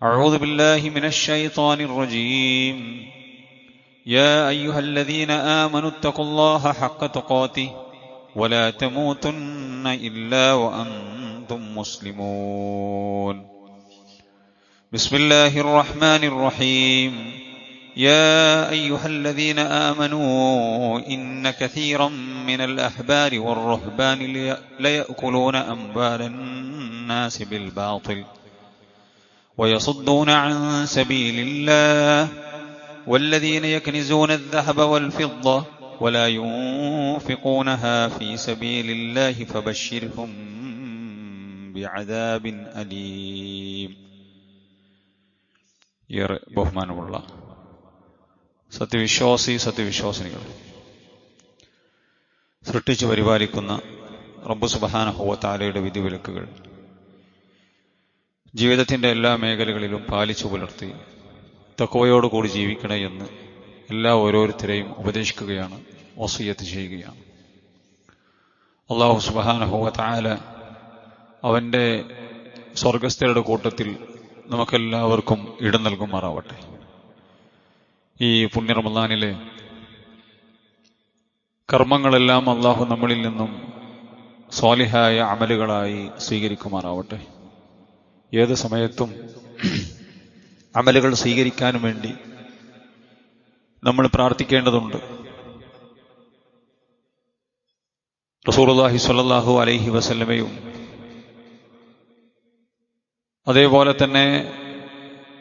أعوذ بالله من الشيطان الرجيم. يا أيها الذين آمنوا اتقوا الله حق تقاته ولا تموتن إلا وأنتم مسلمون. بسم الله الرحمن الرحيم. يا أيها الذين آمنوا إن كثيرا من الأحبار والرهبان ليأكلون أموال الناس بالباطل ويصدون عن سبيل الله والذين يكنزون الذهب والفضة ولا ينفقونها في سبيل الله فبشرهم بعذاب أليم. ബഹുമാനമുള്ള സത്യവിശ്വാസികൾ, സൃഷ്ടിച്ചു പരിപാലിക്കുന്ന റബ്ബ് സുബ്ഹാനഹു വ തആലയുടെ വിധിവിലക്കുകൾ ജീവിതത്തിൻ്റെ എല്ലാ മേഖലകളിലും പാലിച്ചു പുലർത്തി തഖ്വയോടുകൂടി ജീവിക്കണേ എന്ന് ഓരോരുത്തരെയും ഉപദേശിക്കുകയാണ്, വസിയ്യത്ത് ചെയ്യുകയാണ്. അല്ലാഹു സുബ്ഹാനഹു വ തആല അവൻ്റെ സ്വർഗസ്ഥരുടെ കൂട്ടത്തിൽ നമുക്കെല്ലാവർക്കും ഇടം നൽകുമാറാവട്ടെ. ഈ പുണ്യ റമളാനിലെ കർമ്മങ്ങളെല്ലാം അല്ലാഹു നമ്മളിൽ നിന്നും സ്വാലിഹായ അമലുകളായി സ്വീകരിക്കുമാറാവട്ടെ. ഏത് സമയത്തും അമലുകൾ സ്വീകരിക്കാനും വേണ്ടി നമ്മൾ പ്രാർത്ഥിക്കേണ്ടതുണ്ട്. റസൂലുള്ളാഹി സ്വല്ലല്ലാഹു അലൈഹി വസല്ലമയും അതേപോലെ തന്നെ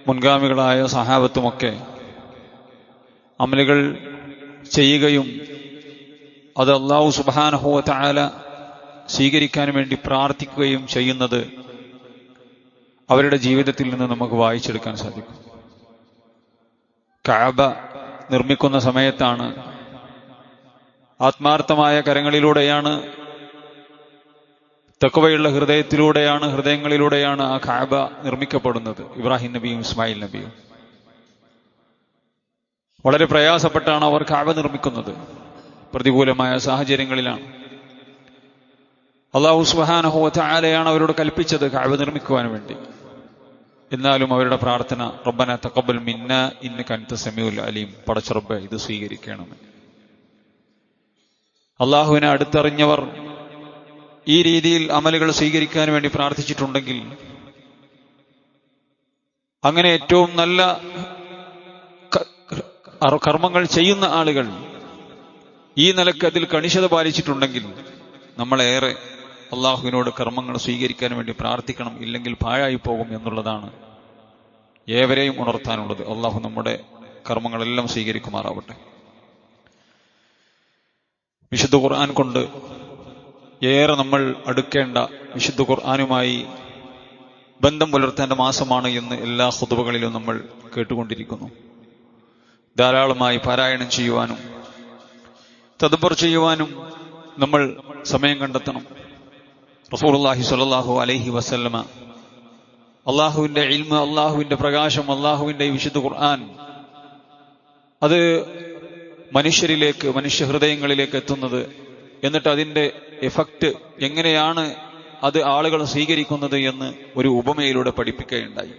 മുൻഗാമികളായ സഹാബത്തുമൊക്കെ അമലുകൾ ചെയ്യുകയും അത് അല്ലാഹു സുബ്ഹാനഹു വ തആല സ്വീകരിക്കാൻ വേണ്ടി പ്രാർത്ഥിക്കുകയും ചെയ്യുന്നത് അവരുടെ ജീവിതത്തിൽ നിന്ന് നമുക്ക് വായിച്ചെടുക്കാൻ സാധിക്കും. കഅബ നിർമ്മിക്കുന്ന സമയത്താണ്, ആത്മാർത്ഥമായ കരങ്ങളിലൂടെയാണ്, തഖ്വയുള്ള ഹൃദയങ്ങളിലൂടെയാണ് ആ കഅബ നിർമ്മിക്കപ്പെടുന്നത്. ഇബ്രാഹിം നബിയും ഇസ്മായിൽ നബിയും വളരെ പ്രയാസപ്പെട്ടാണ് അവർ കഅബ നിർമ്മിക്കുന്നത്. പ്രതികൂലമായ സാഹചര്യങ്ങളിലാണ്. അല്ലാഹു സുബ്ഹാനഹു വ തആലയാണ് അവരോട് കൽപ്പിച്ചത് കഅബ നിർമ്മിക്കുവാൻ വേണ്ടി. എന്നാലും അവരുടെ പ്രാർത്ഥന, റബ്ബന തഖബ്ബൽ മിന്നാ ഇന്നക അൻത സമീഉൽ അലീം, പടച്ച റബ്ബേ ഇത് സ്വീകരിക്കണമേ. അല്ലാഹുവിനെ അടുത്തറിഞ്ഞവർ ഈ രീതിയിൽ അമലുകൾ സ്വീകരിക്കാൻ വേണ്ടി പ്രാർത്ഥിച്ചിട്ടുണ്ടെങ്കിൽ, അങ്ങനെ ഏറ്റവും നല്ല കർമ്മങ്ങൾ ചെയ്യുന്ന ആളുകൾ ഈ നിലക്ക് അതിൽ കണിശത പാലിച്ചിട്ടുണ്ടെങ്കിൽ നമ്മളേറെ അള്ളാഹുവിനോട് കർമ്മങ്ങൾ സ്വീകരിക്കാൻ വേണ്ടി പ്രാർത്ഥിക്കണം. ഇല്ലെങ്കിൽ പാഴായി പോകും എന്നുള്ളതാണ് ഏവരെയും ഉണർത്താനുള്ളത്. അള്ളാഹു നമ്മുടെ കർമ്മങ്ങളെല്ലാം സ്വീകരിക്കുമാറാവട്ടെ. വിശുദ്ധ ഖുർആൻ കൊണ്ട് ഏറെ നമ്മൾ അടുക്കേണ്ട, വിശുദ്ധ ഖുർആനുമായി ബന്ധം പുലർത്തേണ്ട മാസമാണ് എന്ന് എല്ലാ ഖുതുബകളിലും നമ്മൾ കേട്ടുകൊണ്ടിരിക്കുന്നു. ധാരാളമായി പാരായണം ചെയ്യുവാനും തദബ്ബർ ചെയ്യുവാനും നമ്മൾ സമയം കണ്ടെത്തണം. റസൂലുള്ളാഹി സ്വല്ലല്ലാഹു അലൈഹി വസല്ലമ അള്ളാഹുവിന്റെ ഇൽമ്, അള്ളാഹുവിന്റെ പ്രകാശം, അള്ളാഹുവിന്റെ വിശുദ്ധ ഖുർആൻ അത് മനുഷ്യരിലേക്ക്, മനുഷ്യ ഹൃദയങ്ങളിലേക്ക് എത്തുന്നത്, എന്നിട്ട് അതിന്റെ എഫക്റ്റ് എങ്ങനെയാണ് അത് ആളുകൾ സ്വീകരിക്കുന്നത് എന്ന് ഒരു ഉപമയിലൂടെ പഠിപ്പിക്കുകയുണ്ടായി.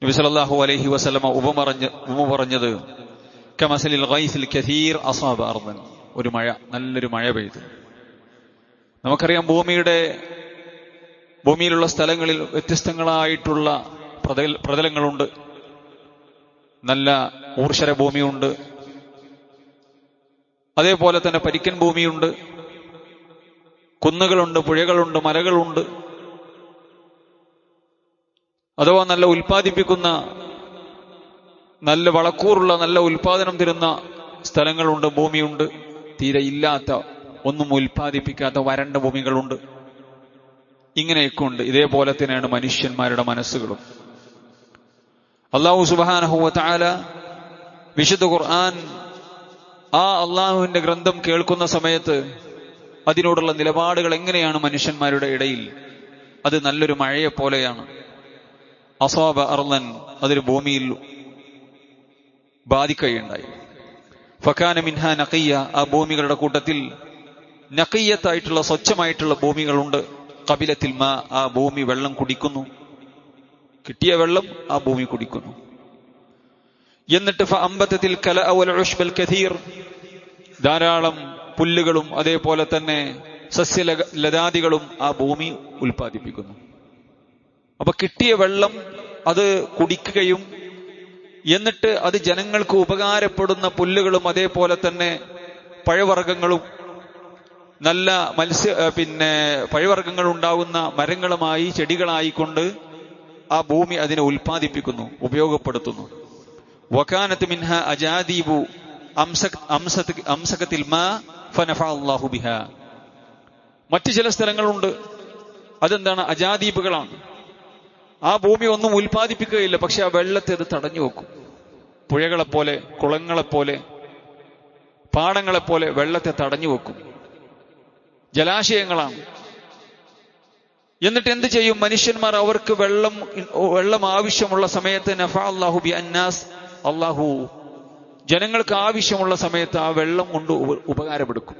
നബി സല്ലല്ലാഹു അലൈഹി വസല്ലമ ഉപമ പറഞ്ഞത് കമസലിൽ ഗൈസിൽ കസീർ അസാബ അർദൻ, ഒരു മഴ, നല്ലൊരു മഴ പെയ്തു. നമുക്കറിയാം, ഭൂമിയിലുള്ള സ്ഥലങ്ങളിൽ വ്യത്യസ്തങ്ങളായിട്ടുള്ള പ്രതലങ്ങളുണ്ട്. നല്ല ഊർശര ഭൂമിയുണ്ട്, അതേപോലെ തന്നെ പരിക്കൻ ഭൂമിയുണ്ട്, കുന്നുകളുണ്ട്, പുഴകളുണ്ട്, മലകളുണ്ട്. അഥവാ നല്ല ഉൽപ്പാദിപ്പിക്കുന്ന, നല്ല വളക്കൂറുള്ള, നല്ല ഉൽപാദനം തരുന്ന സ്ഥലങ്ങളുണ്ട്, ഭൂമിയുണ്ട്. തീരെ ഇല്ലാത്ത, ഒന്നും ഉൽപ്പാദിപ്പിക്കാത്ത വരണ്ട ഭൂമികളുണ്ട്. ഇങ്ങനെയൊക്കെ ഉണ്ട്. ഇതേപോലെ തന്നെയാണ് മനുഷ്യന്മാരുടെ മനസ്സുകളും. അല്ലാഹു സുബ്ഹാനഹു വ തആല വിശുദ്ധ ഖുർആൻ, ആ അള്ളാഹുവിന്റെ ഗ്രന്ഥം കേൾക്കുന്ന സമയത്ത് അതിനോടുള്ള നിലപാടുകൾ എങ്ങനെയാണ് മനുഷ്യന്മാരുടെ ഇടയിൽ? അത് നല്ലൊരു മഴയെ പോലെയാണ്. അസാബ അർളൻ, അതൊരു ഭൂമിയിൽ ബാധിക്കുകയുണ്ടായി. ഫകാന മിൻഹാ നഖിയ്യ, ആ ഭൂമികളുടെ കൂട്ടത്തിൽ നഖിയ്യത്തായിട്ടുള്ള, സ്വച്ഛമായിട്ടുള്ള ഭൂമികളുണ്ട്. ഖബിലത്തിൽ മാ, ആ ഭൂമി വെള്ളം കുടിക്കുന്നു. കിട്ടിയ വെള്ളം ആ ഭൂമി കുടിക്കുന്നു. എന്നിട്ട് ഫഅംബതതിൽ കലഅ വൽ ഉശ്ബൽ കഥീർ, ധാരാളം പുല്ലുകളും അതേപോലെ തന്നെ സസ്യലതാദികളും ആ ഭൂമി ഉൽപ്പാദിപ്പിക്കുന്നു. അപ്പൊ കിട്ടിയ വെള്ളം അത് കുടിക്കുകയും എന്നിട്ട് അത് ജനങ്ങൾക്ക് ഉപകാരപ്പെടുന്ന പുല്ലുകളും അതേപോലെ തന്നെ പഴവർഗ്ഗങ്ങളും നല്ല പഴവർഗ്ഗങ്ങൾ ഉണ്ടാകുന്ന മരങ്ങളുമായി ചെടികളായിക്കൊണ്ട് ആ ഭൂമി അതിനെ ഉൽപ്പാദിപ്പിക്കുന്നു, ഉപയോഗപ്പെടുത്തുന്നു. വകാനത്ത് മിൻഹ അജാദീബു അംസകത്തിൽ മാ ഫനഫഅ അല്ലാഹു ബിഹാ. മറ്റു ചില സ്ഥലങ്ങളുണ്ട്, അതെന്താണ്? അജാദീബുകളാണ്. ആ ഭൂമി ഒന്നും ഉൽപ്പാദിപ്പിക്കുകയില്ല, പക്ഷെ ആ വെള്ളത്തെ അത് തടഞ്ഞു വെക്കും. പുഴകളെപ്പോലെ, കുളങ്ങളെപ്പോലെ, പാടങ്ങളെപ്പോലെ വെള്ളത്തെ തടഞ്ഞു വെക്കും. ജലാശയങ്ങളാണ്. എന്നിട്ട് എന്ത് ചെയ്യും? മനുഷ്യന്മാർ അവർക്ക് വെള്ളം ആവശ്യമുള്ള സമയത്ത് നഫഅ അല്ലാഹു ബി അന്നാസ്, അല്ലാഹു ജനങ്ങൾക്ക് ആവശ്യമുള്ള സമയത്ത് ആ വെള്ളം കൊണ്ട് ഉപകാരപ്പെടുക്കും.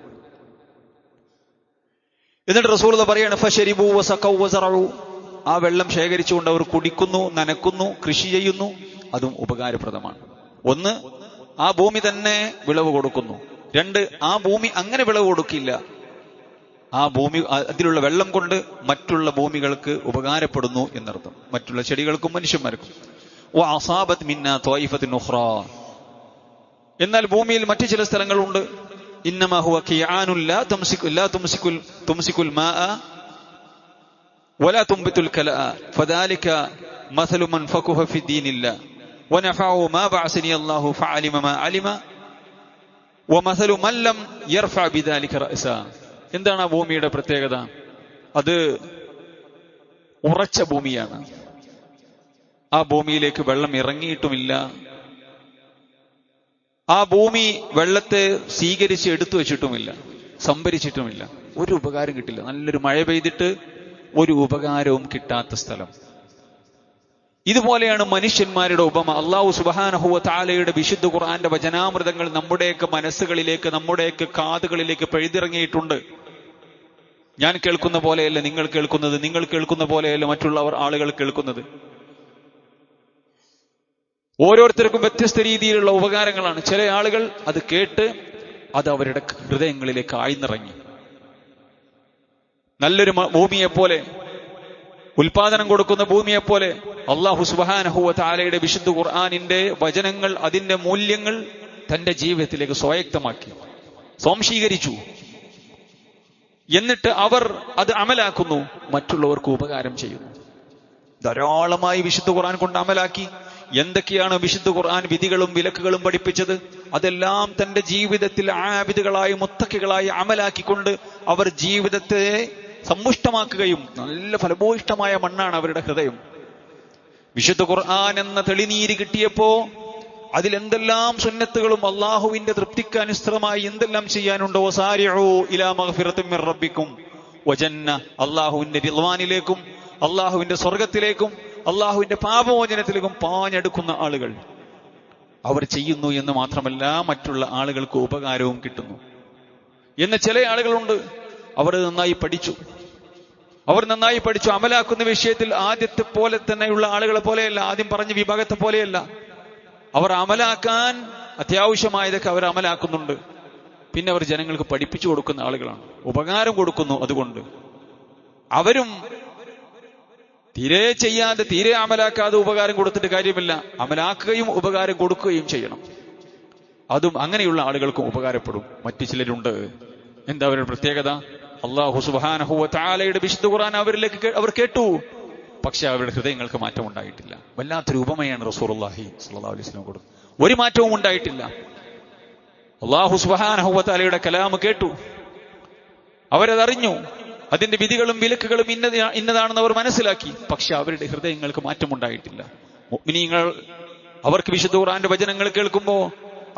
എന്നിട്ട് റസൂലുള്ളാഹി പറയാണ് ഫശരിബു വസഖൗ വസറഉ, ആ വെള്ളം ശേഖരിച്ചുകൊണ്ട് അവർ കുടിക്കുന്നു, നനക്കുന്നു, കൃഷി ചെയ്യുന്നു. അതും ഉപകാരപ്രദമാണ്. ഒന്ന്, ആ ഭൂമി തന്നെ വിളവ് കൊടുക്കുന്നു. രണ്ട്, ആ ഭൂമി അങ്ങനെ വിളവ് കൊടുക്കില്ല. ആ ഭൂമി അതിലുള്ള വെള്ളം കൊണ്ട് മറ്റുള്ള ഭൂമികൾക്ക് ഉപകാരപ്പെടുന്നു എന്നർത്ഥം, മറ്റുള്ള ചെടികൾക്കും മനുഷ്യന്മാർക്കും. വഅസാബത് മിന്നാ ത്വായിഫത്തുൻ ഉഖ്റാ, എന്നാൽ ഭൂമിയിൽ മറ്റു ചില സ്ഥലങ്ങളുണ്ട്. ഇന്നമാ ഹുവ ഖിയാനുൻ ലാ തുംസികുൽ മാഅ വലാ തുംബിതുൽ കലഅ ഫദാലിക മസലു മൻ ഫഖഹ ഫി ദീനില്ലാ വനഫഅഹു മാ ബഅസനി അല്ലാഹു ഫഅലിമ മാ അലിമ വമസലു മൻ ലം യർഫഅ ബിദാലിക റഅസാ. എന്താണ് ആ ഭൂമിയുടെ പ്രത്യേകത? അത് ഉറച്ച ഭൂമിയാണ്. ആ ഭൂമിയിലേക്ക് വെള്ളം ഇറങ്ങിയിട്ടുമില്ല. ആ ഭൂമി വെള്ളത്തെ സ്വീകരിച്ച് എടുത്തു വെച്ചിട്ടുമില്ല, സംഭരിച്ചിട്ടുമില്ല. ഒരു ഉപകാരം കിട്ടില്ല. നല്ലൊരു മഴ പെയ്തിട്ട് ഒരു ഉപകാരവും കിട്ടാത്ത സ്ഥലം. ഇതുപോലെയാണ് മനുഷ്യന്മാരുടെ ഉപമ. അല്ലാഹു സുബ്ഹാനഹു വ തആലയുടെ വിശുദ്ധ ഖുർആന്റെ വചനാമൃതങ്ങൾ നമ്മുടെയൊക്കെ മനസ്സുകളിലേക്ക്, നമ്മുടെയൊക്കെ കാതുകളിലേക്ക് പെഴുതിറങ്ങിയിട്ടുണ്ട്. ഞാൻ കേൾക്കുന്ന പോലെയല്ല നിങ്ങൾ കേൾക്കുന്നത്, നിങ്ങൾ കേൾക്കുന്ന പോലെയല്ല മറ്റുള്ളവർ ആളുകൾ കേൾക്കുന്നത്. ഓരോരുത്തർക്കും വ്യത്യസ്ത രീതിയിലുള്ള ഉപകാരങ്ങളാണ്. ചില ആളുകൾ അത് കേട്ട് അത് അവരുടെ ഹൃദയങ്ങളിലേക്ക് ആഴ്ന്നിറങ്ങി. നല്ലൊരു ഭൂമിയെപ്പോലെ, ഉൽപാദനം കൊടുക്കുന്ന ഭൂമിയെപ്പോലെ അല്ലാഹു സുബ്ഹാനഹു വ തആലയുടെ വിശുദ്ധ ഖുർആനിന്റെ വചനങ്ങൾ, അതിന്റെ മൂല്യങ്ങൾ തന്റെ ജീവിതത്തിലേക്ക് സ്വായക്തമാക്കി, സ്വാംശീകരിച്ചു. എന്നിട്ട് അവർ അത് അമലാക്കുന്നു, മറ്റുള്ളവർക്ക് ഉപകാരം ചെയ്യുന്നു. ധാരാളമായി വിശുദ്ധ ഖുർആൻ കൊണ്ട് അമലാക്കി. എന്തൊക്കെയാണ് വിശുദ്ധ ഖുർആൻ വിധികളും വിലക്കുകളും പഠിപ്പിച്ചത്? അതെല്ലാം തന്റെ ജീവിതത്തിൽ ആബിദുകളായി, മുത്തഖികളായി അമലാക്കിക്കൊണ്ട് അവർ ജീവിതത്തെ സമ്പുഷ്ടമാക്കുകയും, നല്ല ഫലഭൂയിഷ്ടമായ മണ്ണാണ് അവരുടെ ഹൃദയം. വിശുദ്ധ ഖുർആൻ എന്ന തെളിനീര് കിട്ടിയപ്പോ അതിലെന്തെല്ലാം സുന്നത്തുകളും അള്ളാഹുവിന്റെ തൃപ്തിക്ക് അനുസൃതമായി എന്തെല്ലാം ചെയ്യാനുണ്ടോ, സാരിഉ ഇലാ മഗ്ഫിറത്തിൻ മിർ റബ്ബിക്കും വജന്ന, അള്ളാഹുവിന്റെ റിദ്വാനിലേക്കും അള്ളാഹുവിന്റെ സ്വർഗത്തിലേക്കും അള്ളാഹുവിന്റെ പാപമോചനത്തിലേക്കും പാഞ്ഞെടുക്കുന്ന ആളുകൾ അവർ ചെയ്യുന്നു എന്ന് മാത്രമല്ല, മറ്റുള്ള ആളുകൾക്ക് ഉപകാരവും കിട്ടുന്നു. എന്ന് ചില ആളുകളുണ്ട്, അവർ നന്നായി പഠിച്ചു അമലാക്കുന്ന വിഷയത്തിൽ ആദ്യത്തെ പോലെ തന്നെയുള്ള ആളുകളെ പോലെയല്ല, ആദ്യം പറഞ്ഞ വിഭാഗത്തെ പോലെയല്ല. അവർ അമലാക്കാൻ അത്യാവശ്യമായതൊക്കെ അവർ അമലാക്കുന്നുണ്ട്. പിന്നെ അവർ ജനങ്ങൾക്ക് പഠിപ്പിച്ചു കൊടുക്കുന്ന ആളുകളാണ്, ഉപകാരം കൊടുക്കുന്നു. അതുകൊണ്ട് അവരും തീരെ ചെയ്യാതെ, തീരെ അമലാക്കാതെ ഉപകാരം കൊടുത്തിട്ട് കാര്യമില്ല. അമലാക്കുകയും ഉപകാരം കൊടുക്കുകയും ചെയ്യണം. അതും അങ്ങനെയുള്ള ആളുകൾക്കും ഉപകാരപ്പെടും. മറ്റു ചിലരുണ്ട്, എന്താ അവരുടെ പ്രത്യേകത? അല്ലാഹു സുബ്ഹാനഹു വ തആലയുടെ വിശുദ്ധ ഖുർആൻ അവർ കേട്ടു, പക്ഷെ അവരുടെ ഹൃദയങ്ങൾക്ക് മാറ്റം ഉണ്ടായിട്ടില്ല. വല്ലാത്തൊരു ഉപമയാണ് റസൂലുള്ളാഹി സ്വല്ലല്ലാഹു അലൈഹി വസല്ലം കൊടുത്തത്. ഒരു മാറ്റവും ഉണ്ടായിട്ടില്ല. അല്ലാഹു സുബ്ഹാനഹു വ തആലയുടെ കലാം കേട്ടു, അവരതറിഞ്ഞു, അതിന്റെ വിധികളും വിലക്കുകളും ഇന്നതാണെന്ന് അവർ മനസ്സിലാക്കി, പക്ഷെ അവരുടെ ഹൃദയങ്ങൾക്ക് മാറ്റമുണ്ടായിട്ടില്ല. മുഅ്മിനീങ്ങൾ അവർക്ക് വിശുദ്ധ ഖുർആന്റെ വചനങ്ങൾ കേൾക്കുമ്പോൾ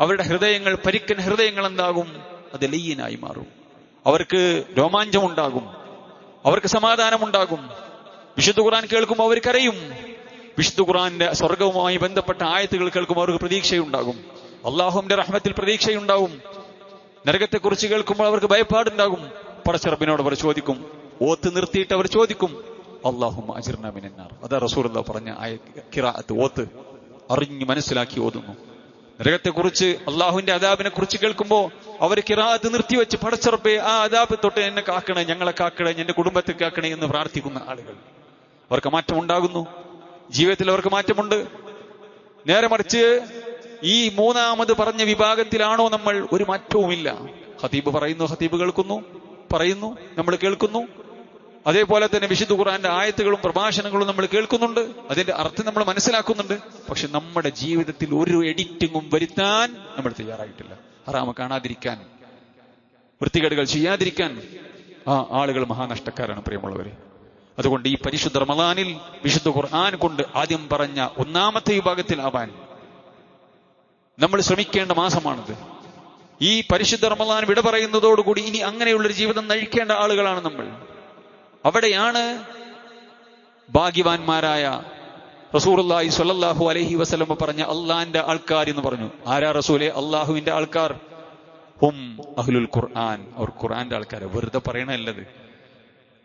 അവരുടെ ഹൃദയങ്ങൾ, പരിക്കൻ ഹൃദയങ്ങൾ എന്താകും? അത് ലയ്യനായി മാറും. അവർക്ക് രോമാഞ്ചമുണ്ടാകും, അവർക്ക് സമാധാനമുണ്ടാകും. വിശുദ്ധ ഖുർആൻ കേൾക്കുമ്പോൾ അവർ കരയും. വിശുദ്ധ ഖുർആന്റെ സ്വർഗവുമായി ബന്ധപ്പെട്ട ആയത്തുകൾ കേൾക്കുമ്പോൾ അവർക്ക് പ്രതീക്ഷയുണ്ടാകും, അള്ളാഹുവിന്റെ റഹ്മത്തിൽ പ്രതീക്ഷയുണ്ടാവും. നരകത്തെക്കുറിച്ച് കേൾക്കുമ്പോൾ അവർക്ക് ഭയപ്പാടുണ്ടാകും. പടച്ച റബ്ബിനോട് അവർ ചോദിക്കും, ഓത്ത് നിർത്തിയിട്ട് അവർ ചോദിക്കും, അല്ലാഹുമ്മ അജിർനാ മിനന്നാർ. അതാ റസൂലുള്ളാഹി പറഞ്ഞ ഖിറാഅത്ത് ഓത്ത് അറിഞ്ഞു മനസ്സിലാക്കി ഓതുന്നു. നരകത്തെക്കുറിച്ച്, അള്ളാഹുവിന്റെ അദാബിനെ കുറിച്ച് കേൾക്കുമ്പോ അവർ ഖിറാഅത്ത് നിർത്തിവെച്ച് പടച്ചറപ്പേ ആ അദാബ് തൊട്ട് എന്നെ കാക്കണേ, ഞങ്ങളെ കാക്കണേ, എന്റെ കുടുംബത്തെ കാക്കണേ എന്ന് പ്രാർത്ഥിക്കുന്ന ആളുകൾ. അവർക്ക് മാറ്റം ഉണ്ടാകുന്നു, ജീവിതത്തിൽ അവർക്ക് മാറ്റമുണ്ട്. നേരെ മറിച്ച് ഈ മൂന്നാമത് പറഞ്ഞ വിഭാഗത്തിലാണോ നമ്മൾ? ഒരു മാറ്റവുമില്ല. ഖതീബ് പറയുന്നു, ഖതീബ് കേൾക്കുന്നു, പറയുന്നു, നമ്മൾ കേൾക്കുന്നു. അതേപോലെ തന്നെ വിശുദ്ധ ഖുർആന്റെ ആയത്തുകളും പ്രഭാഷണങ്ങളും നമ്മൾ കേൾക്കുന്നുണ്ട്, അതിന്റെ അർത്ഥം നമ്മൾ മനസ്സിലാക്കുന്നുണ്ട്. പക്ഷെ നമ്മുടെ ജീവിതത്തിൽ ഒരു എഡിറ്റിങ്ങും വരുത്താൻ നമ്മൾ തയ്യാറായിട്ടില്ല. ഹറാമ കാണാതിരിക്കാൻ, വൃത്തികേടുകൾ ചെയ്യാതിരിക്കാൻ ആ ആളുകൾ മഹാനഷ്ടക്കാരാണ് പ്രിയമുള്ളവരെ. അതുകൊണ്ട് ഈ പരിശുദ്ധ റമളാനിൽ വിശുദ്ധ ഖുർആൻ കൊണ്ട് ആദ്യം പറഞ്ഞ ഒന്നാമത്തെ വിഭാഗത്തിൽ ആവാൻ നമ്മൾ ശ്രമിക്കേണ്ട മാസമാണിത്. ഈ പരിശുദ്ധ റമളാൻ വിട പറയുന്നതോടുകൂടി ഇനി അങ്ങനെയുള്ളൊരു ജീവിതം നയിക്കേണ്ട ആളുകളാണ് നമ്മൾ. അവിടെയാണ് ഭാഗ്യവാന്മാരായ റസൂലുള്ളാഹി സ്വല്ലല്ലാഹു അലൈഹി വസല്ലം പറഞ്ഞ അള്ളാന്റെ ആൾക്കാർ എന്ന് പറഞ്ഞു. ആരാ റസൂലെ? അള്ളാഹുവിന്റെ ആൾക്കാർ. ഹും അഹ്ലുൽ ഖുർആൻ, അവർ ഖുർആന്റെ ആൾക്കാർ. വെറുതെ പറയണല്ലത്.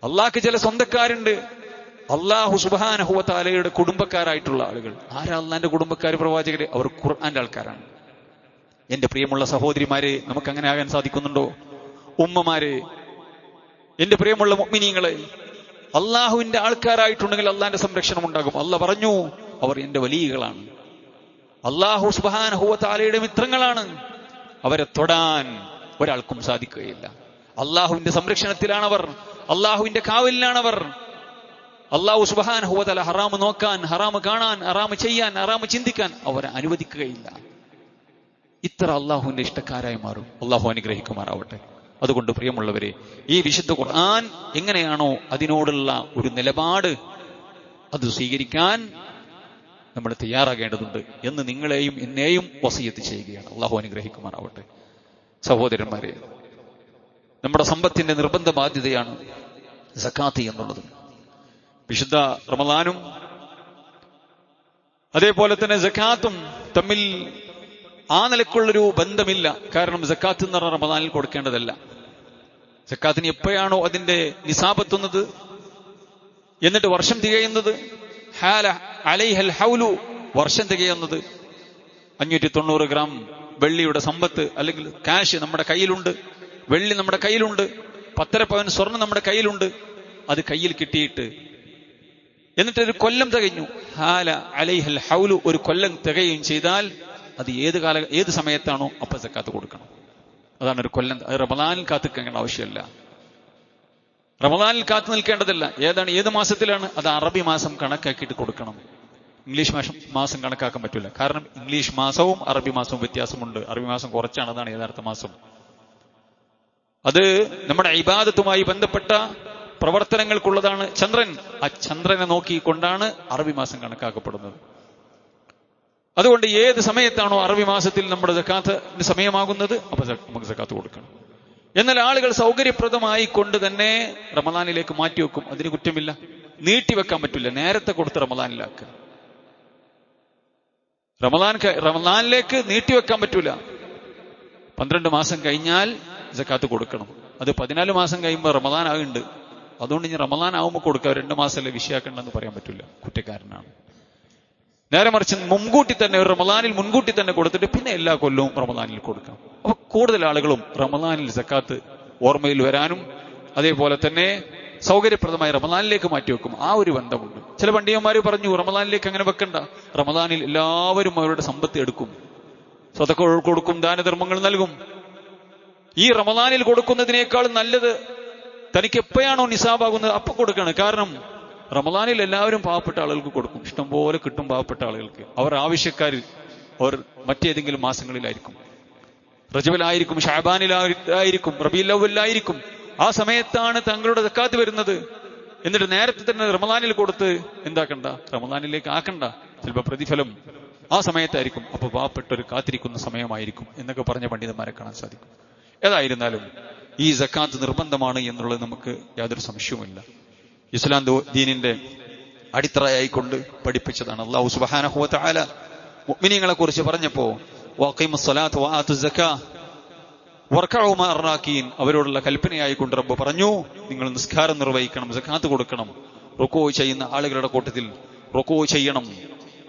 അള്ളാഹ്ക്ക് ചില സ്വന്തക്കാരുണ്ട്. അള്ളാഹു സുബ്ഹാനഹു വ തആലയുടെ കുടുംബക്കാരായിട്ടുള്ള ആളുകൾ. ആരാ അള്ളാന്റെ കുടുംബക്കാർ? പ്രവാചകരെ. അവർ ഖുർആന്റെ ആൾക്കാരാണ്. എന്റെ പ്രിയമുള്ള സഹോദരിമാരെ, നമുക്ക് അങ്ങനെ ആകാൻ സാധിക്കുന്നുണ്ടോ? ഉമ്മമാരെ, എന്റെ പ്രിയമുള്ള മുഅ്മിനീങ്ങളെ, അള്ളാഹുവിന്റെ ആൾക്കാരായിട്ടുണ്ടെങ്കിൽ അള്ളാന്റെ സംരക്ഷണം ഉണ്ടാകും. അള്ളാഹ് പറഞ്ഞു, അവർ എന്റെ വലിയകളാണ്, അള്ളാഹു സുബ്ഹാനഹു വ തആലയുടെ മിത്രങ്ങളാണ്. അവരെ തൊടാൻ ഒരാൾക്കും സാധിക്കുകയില്ല. അള്ളാഹുവിന്റെ സംരക്ഷണത്തിലാണവർ, അള്ളാഹുവിന്റെ കാവലിലാണവർ. അള്ളാഹു സുബ്ഹാനഹു വ തആല ഹറാമ് നോക്കാൻ, ഹറാമ് കാണാൻ, ഹറാമ് ചെയ്യാൻ, ഹറാമ് ചിന്തിക്കാൻ അവരെ അനുവദിക്കുകയില്ല. ഇത്ര അള്ളാഹുവിന്റെ ഇഷ്ടക്കാരായി മാറും. അള്ളാഹു അനുഗ്രഹിക്കുമാറാവട്ടെ. അതുകൊണ്ട് പ്രിയമുള്ളവരെ, ഈ വിശുദ്ധ ഖുർആൻ എങ്ങനെയാണോ അതിനോടുള്ള ഒരു നിലപാട്, അത് സ്വീകരിക്കാൻ നമ്മൾ തയ്യാറാകേണ്ടതുണ്ട് എന്ന് നിങ്ങളെയും എന്നെയും വസിയത്ത് ചെയ്യുകയാണ്. അള്ളാഹു അനുഗ്രഹിക്കുമാറാവട്ടെ. സഹോദരന്മാരെ, നമ്മുടെ സമ്പത്തിന്റെ നിർബന്ധ ബാധ്യതയാണ് സക്കാത്ത് എന്നുള്ളത്. വിശുദ്ധ റമളാനും അതേപോലെ തന്നെ സക്കാത്തും തമ്മിൽ ആ നിലക്കുള്ളൊരു ബന്ധമില്ല. കാരണം സക്കാത്ത് എന്ന് പറഞ്ഞാൽ റമളാനിൽ കൊടുക്കേണ്ടതല്ല. സക്കാത്തിന് എപ്പോഴാണോ അതിന്റെ നിസാബെത്തുന്നത്, എന്നിട്ട് വർഷം തികയുന്നത്, ഹാല അലൈഹൽ ഹൗലു, വർഷം തികയുന്നത്, 590 ഗ്രാം വെള്ളിയുടെ സമ്പത്ത് അല്ലെങ്കിൽ കാശ് നമ്മുടെ കയ്യിലുണ്ട്, വെള്ളി നമ്മുടെ കയ്യിലുണ്ട്, 10.5 പവൻ സ്വർണം നമ്മുടെ കയ്യിലുണ്ട്, അത് കയ്യിൽ കിട്ടിയിട്ട് എന്നിട്ട് ഒരു കൊല്ലം തികഞ്ഞു, ഹാല അലൈഹൽ ഹൗലു, ഒരു കൊല്ലം തികയും ചെയ്താൽ അത് ഏത് സമയത്താണോ അപ്പൊ സക്കാത്ത് കൊടുക്കണം. അതാണ് ഒരു കൊല്ലം. അത് റമളാനിൽ കാത്തു നിൽക്കേണ്ട ആവശ്യമില്ല. റമളാനിൽ കാത്തു നിൽക്കേണ്ടതല്ല. ഏത് മാസത്തിലാണ്? അത് അറബി മാസം കണക്കാക്കിയിട്ട് കൊടുക്കണം. ഇംഗ്ലീഷ് മാസം കണക്കാക്കാൻ പറ്റില്ല. കാരണം ഇംഗ്ലീഷ് മാസവും അറബി മാസവും വ്യത്യാസമുണ്ട്. അറബി മാസം കുറച്ചാണ്, അതാണ് യഥാർത്ഥ മാസം. അത് നമ്മുടെ ഇബാദത്തുമായി ബന്ധപ്പെട്ട പ്രവർത്തനങ്ങൾക്കുള്ളതാണ്. ചന്ദ്രൻ, ആ ചന്ദ്രനെ നോക്കിക്കൊണ്ടാണ് അറബി മാസം കണക്കാക്കപ്പെടുന്നത്. അതുകൊണ്ട് ഏത് സമയത്താണോ അറബി മാസത്തിൽ നമ്മുടെ സക്കാത്തിന് സമയമാകുന്നത് അപ്പൊ നമുക്ക് സക്കാത്ത് കൊടുക്കണം. എന്നാൽ ആളുകൾ സൗകര്യപ്രദമായി കൊണ്ട് തന്നെ റമളാനിലേക്ക് മാറ്റിവെക്കും. അതിന് കുറ്റമില്ല. നീട്ടിവെക്കാൻ പറ്റില്ല. നേരത്തെ കൊടുത്ത് റമളാനിലാക്കുക. റമളാനിലേക്ക് നീട്ടിവെക്കാൻ പറ്റൂല. 12 മാസം കഴിഞ്ഞാൽ സക്കാത്ത് കൊടുക്കണം. അത് 14 മാസം കഴിയുമ്പോൾ റമളാൻ ആകുന്നുണ്ട്. അതുകൊണ്ട് ഇനി റമളാൻ ആവുമ്പോൾ കൊടുക്കുക. 2 മാസമല്ലേ വിഷയാക്കണ്ടെന്ന് പറയാൻ പറ്റില്ല. കുറ്റക്കാരനാണ്. നേരെ മറിച്ച് മുൻകൂട്ടി തന്നെ, ഒരു റമളാനിൽ മുൻകൂട്ടി തന്നെ കൊടുത്തിട്ട് പിന്നെ എല്ലാ കൊല്ലവും റമളാനിൽ കൊടുക്കാം. അപ്പൊ കൂടുതൽ ആളുകളും റമളാനിൽ സക്കാത്ത് ഓർമ്മയിൽ വരാനും അതേപോലെ തന്നെ സൗകര്യപ്രദമായി റമളാനിലേക്ക് മാറ്റിവെക്കും. ആ ഒരു ബന്ധമുണ്ട്. ചില പണ്ഡിതന്മാർ പറഞ്ഞു, റമളാനിലേക്ക് അങ്ങനെ വെക്കണ്ട. റമളാനിൽ എല്ലാവരും അവരുടെ സമ്പത്ത് എടുക്കും, സ്വതക്ക കൊടുക്കും, ദാനധർമ്മങ്ങൾ നൽകും. ഈ റമളാനിൽ കൊടുക്കുന്നതിനേക്കാൾ നല്ലത് തനിക്ക് എപ്പോഴാണോ നിസാബാകുന്നത് അപ്പൊ കൊടുക്കണം. കാരണം റമളാനിൽ എല്ലാവരും പാവപ്പെട്ട ആളുകൾക്ക് കൊടുക്കും. ഇഷ്ടംപോലെ കിട്ടും പാവപ്പെട്ട ആളുകൾക്ക്. അവർ ആവശ്യക്കാർ അവർ മറ്റേതെങ്കിലും മാസങ്ങളിലായിരിക്കും. റജബിലായിരിക്കും, ഷഅബാനിലായിരിക്കും, റബീഉൽ അവ്വലിലായിരിക്കും. ആ സമയത്താണ് തങ്ങളുടെ സക്കാത്ത് വരുന്നത്. എന്നിട്ട് നേരത്തെ തന്നെ റമളാനിൽ കൊടുത്ത് എന്താക്കണ്ട, റമളാനിലേക്ക് ആക്കണ്ട. ചിലപ്പോൾ പ്രതിഫലം ആ സമയത്തായിരിക്കും. അപ്പൊ പാവപ്പെട്ടവർ കാത്തിരിക്കുന്ന സമയമായിരിക്കും എന്നൊക്കെ പറഞ്ഞ പണ്ഡിതന്മാരെ കാണാൻ സാധിക്കും. ഏതായിരുന്നാലും ഈ സക്കാത്ത് നിർബന്ധമാണ് എന്നുള്ളത് നമുക്ക് യാതൊരു സംശയവുമില്ല. ഇസ്ലാം ദീനിന്റെ അടിത്തറയായിക്കൊണ്ട് പഠിപ്പിച്ചതാണ്. അല്ലാഹു സുബ്ഹാനഹു വ തആല മുഅ്മിനീങ്ങളെ കുറിച്ച് പറഞ്ഞപ്പോ വഖീമുസ് സ്വലാത്ത് വആതുസ് സക്കാത്ത് വർക്കഉ മഅർ റാക്കീൻ, അവരോടുള്ള കൽപ്പനയായിക്കൊണ്ട് റബ്ബ് പറഞ്ഞു, നിങ്ങൾ നിസ്കാരം നിർവഹിക്കണം, സക്കാത്ത് കൊടുക്കണം. റുക്കൂ ചെയ്യുന്ന ആളുകളുടെ കൂട്ടത്തിൽ റുക്കൂ ചെയ്യണം.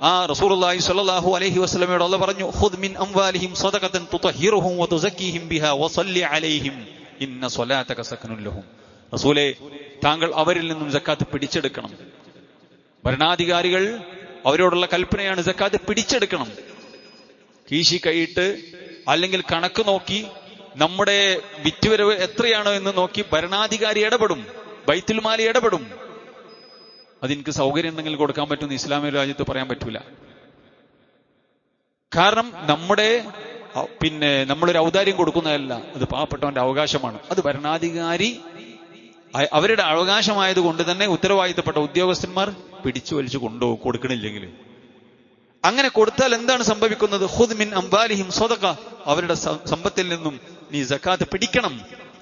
ആ റസൂലുള്ളാഹി സ്വല്ലല്ലാഹു അലൈഹി വസല്ലമയോട് അല്ലാഹു പറഞ്ഞു, ഖുദ് മിൻ അംവാലിഹിം സദഖതൻ തുതഹിറുഹും വതുസക്കിഹിം ബിഹാ വസല്ലി അലൈഹിം ഇന്ന സ്വലാതക സകനുൻ ലഹും. റസൂലേ, താങ്കൾ അവരിൽ നിന്നും സക്കാത്ത് പിടിച്ചെടുക്കണം. ഭരണാധികാരികൾ അവരോടുള്ള കൽപ്പനയാണ് സക്കാത്ത് പിടിച്ചെടുക്കണം. കീശി കൈയിട്ട് അല്ലെങ്കിൽ കണക്ക് നോക്കി നമ്മുടെ വിറ്റുവരവ് എത്രയാണോ എന്ന് നോക്കി ഭരണാധികാരി ഇടപെടും, ബൈത്തുൽ മാലി ഇടപെടും. അതെനിക്ക് സൗകര്യം ഉണ്ടെങ്കിൽ കൊടുക്കാൻ പറ്റുമെന്ന് ഇസ്ലാമിക രാജ്യത്ത് പറയാൻ പറ്റൂല. കാരണം നമ്മളൊരു ഔദാര്യം കൊടുക്കുന്നതല്ല, അത് പാവപ്പെട്ടവന്റെ അവകാശമാണ്. അത് ഭരണാധികാരി അവരുടെ അവകാശമായത് കൊണ്ട് തന്നെ ഉത്തരവാദിത്തപ്പെട്ട ഉദ്യോഗസ്ഥന്മാർ പിടിച്ചു വലിച്ചു കൊണ്ടുപോകും കൊടുക്കണില്ലെങ്കിൽ. അങ്ങനെ കൊടുത്താൽ എന്താണ് സംഭവിക്കുന്നത്? ഖുദ് മിൻ അംവാലിഹിം സദഖ, അവരുടെ സമ്പത്തിൽ നിന്നും നീ സക്കാത്ത് പിടിക്കണം.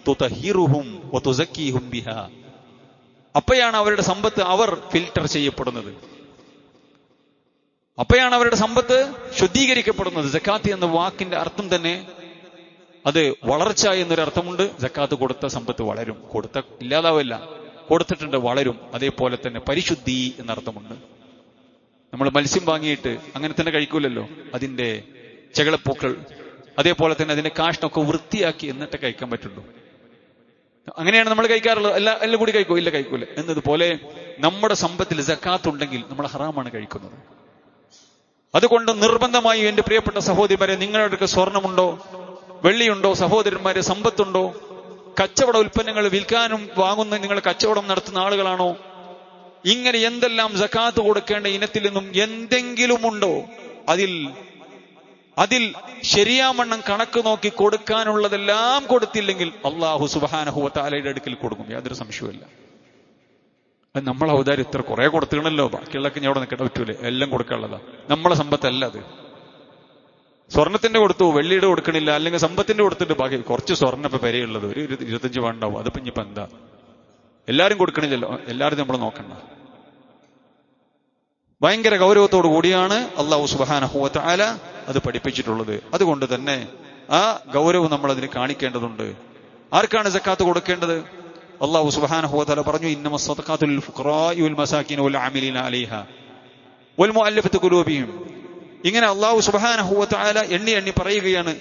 തുതഹിറുഹും വതുസക്കിഹും ബിഹാ, അപ്പോഴാണ് അവരുടെ സമ്പത്ത് അവർ ഫിൽട്ടർ ചെയ്യപ്പെടുന്നത്, അപ്പോഴാണ് അവരുടെ സമ്പത്ത് ശുദ്ധീകരിക്കപ്പെടുന്നത്. സക്കാത്ത് എന്ന വാക്കിന്റെ അർത്ഥം തന്നെ അത് വളർച്ച എന്നൊരർത്ഥമുണ്ട്. സക്കാത്ത് കൊടുത്ത സമ്പത്ത് വളരും, കൊടുത്ത ഇല്ലാതാവില്ല, കൊടുത്തിട്ടുണ്ട് വളരും. അതേപോലെ തന്നെ പരിശുദ്ധി എന്നർത്ഥമുണ്ട്. നമ്മൾ മത്സ്യം വാങ്ങിയിട്ട് അങ്ങനെ തന്നെ കഴിക്കൂലല്ലോ, അതിന്റെ ചെകളപ്പൂക്കൾ അതേപോലെ തന്നെ അതിന്റെ കാഷ്ണമൊക്കെ വൃത്തിയാക്കി എന്നിട്ട് കഴിക്കാൻ പറ്റുള്ളൂ. അങ്ങനെയാണ് നമ്മൾ കഴിക്കാറുള്ളത്. എല്ലാം കൂടി കഴിക്കൂ? ഇല്ല, കഴിക്കൂല. എന്നതുപോലെ നമ്മുടെ സമ്പത്തിൽ സക്കാത്ത് ഉണ്ടെങ്കിൽ നമ്മൾ ഹറാമാണ് കഴിക്കുന്നത്. അതുകൊണ്ട് നിർബന്ധമായും എന്റെ പ്രിയപ്പെട്ട സഹോദരിമാരെ, നിങ്ങളുടെ സ്വർണമുണ്ടോ, വെള്ളിയുണ്ടോ, സഹോദരന്മാരെ സമ്പത്തുണ്ടോ, കച്ചവട ഉൽപ്പന്നങ്ങൾ വിൽക്കാനും വാങ്ങുന്ന നിങ്ങൾ കച്ചവടം നടത്തുന്ന ആളുകളാണോ, ഇങ്ങനെ എന്തെല്ലാം സക്കാത്ത് കൊടുക്കേണ്ട ഇനത്തിൽ നിന്നും എന്തെങ്കിലും ഉണ്ടോ, അതിൽ ശരിയാമണ്ണം കണക്ക് നോക്കി കൊടുക്കാനുള്ളതെല്ലാം കൊടുത്തില്ലെങ്കിൽ അള്ളാഹു സുബ്ഹാനഹു വ തആലയുടെ അടുക്കൽ കൊടുക്കും, യാതൊരു സംശയവുമില്ല. അത് നമ്മളെ ഔദാര്യം ഇത്ര കുറെ കൊടുത്തിക്കണല്ലോ, ബാക്കിയുള്ളതൊക്കെ ഞാൻ അവിടെ നിൽക്കേണ്ട പറ്റൂലേ, എല്ലാം കൊടുക്കാനുള്ളതാ. നമ്മളെ സമ്പത്തല്ല അത്. സ്വർണത്തിന്റെ കൊടുത്തു, വെള്ളിയുടെ കൊടുക്കണില്ല, അല്ലെങ്കിൽ സമ്പത്തിന്റെ കൊടുത്തിട്ട് ബാക്കി കുറച്ച് സ്വർണ്ണം ഇപ്പൊ പെരയുള്ളത് ഒരു 25 വേണ്ടാവും, അതിപ്പോ ഇനിയിപ്പോ എന്താ, എല്ലാരും കൊടുക്കണില്ലല്ലോ, എല്ലാവരും നമ്മൾ നോക്കണ്ട. ഭയങ്കര ഗൗരവത്തോടു കൂടിയാണ് അല്ലാഹു സുബ്ഹാനഹു വ തആല അത് പഠിപ്പിച്ചിട്ടുള്ളത്. അതുകൊണ്ട് തന്നെ ആ ഗൗരവം നമ്മൾ അതിന് കാണിക്കേണ്ടതുണ്ട്. ആർക്കാണ് സക്കാത്ത് കൊടുക്കേണ്ടത്? അല്ലാഹു സുബ്ഹാനഹു വ തആല പറഞ്ഞു, ഇന്നമസ് സദഖാതു ലിൽ ഫുഖറാഇ വൽ മസാകിൻ വൽ ആമിലീന അലൈഹാ വൽ മുഅല്ലഫത്തി ഖുലൂബിഹിം. ഇങ്ങനെ അല്ലാഹു സുബ്ഹാനഹു വ തആല എണ്ണി പറയുകയാണ്,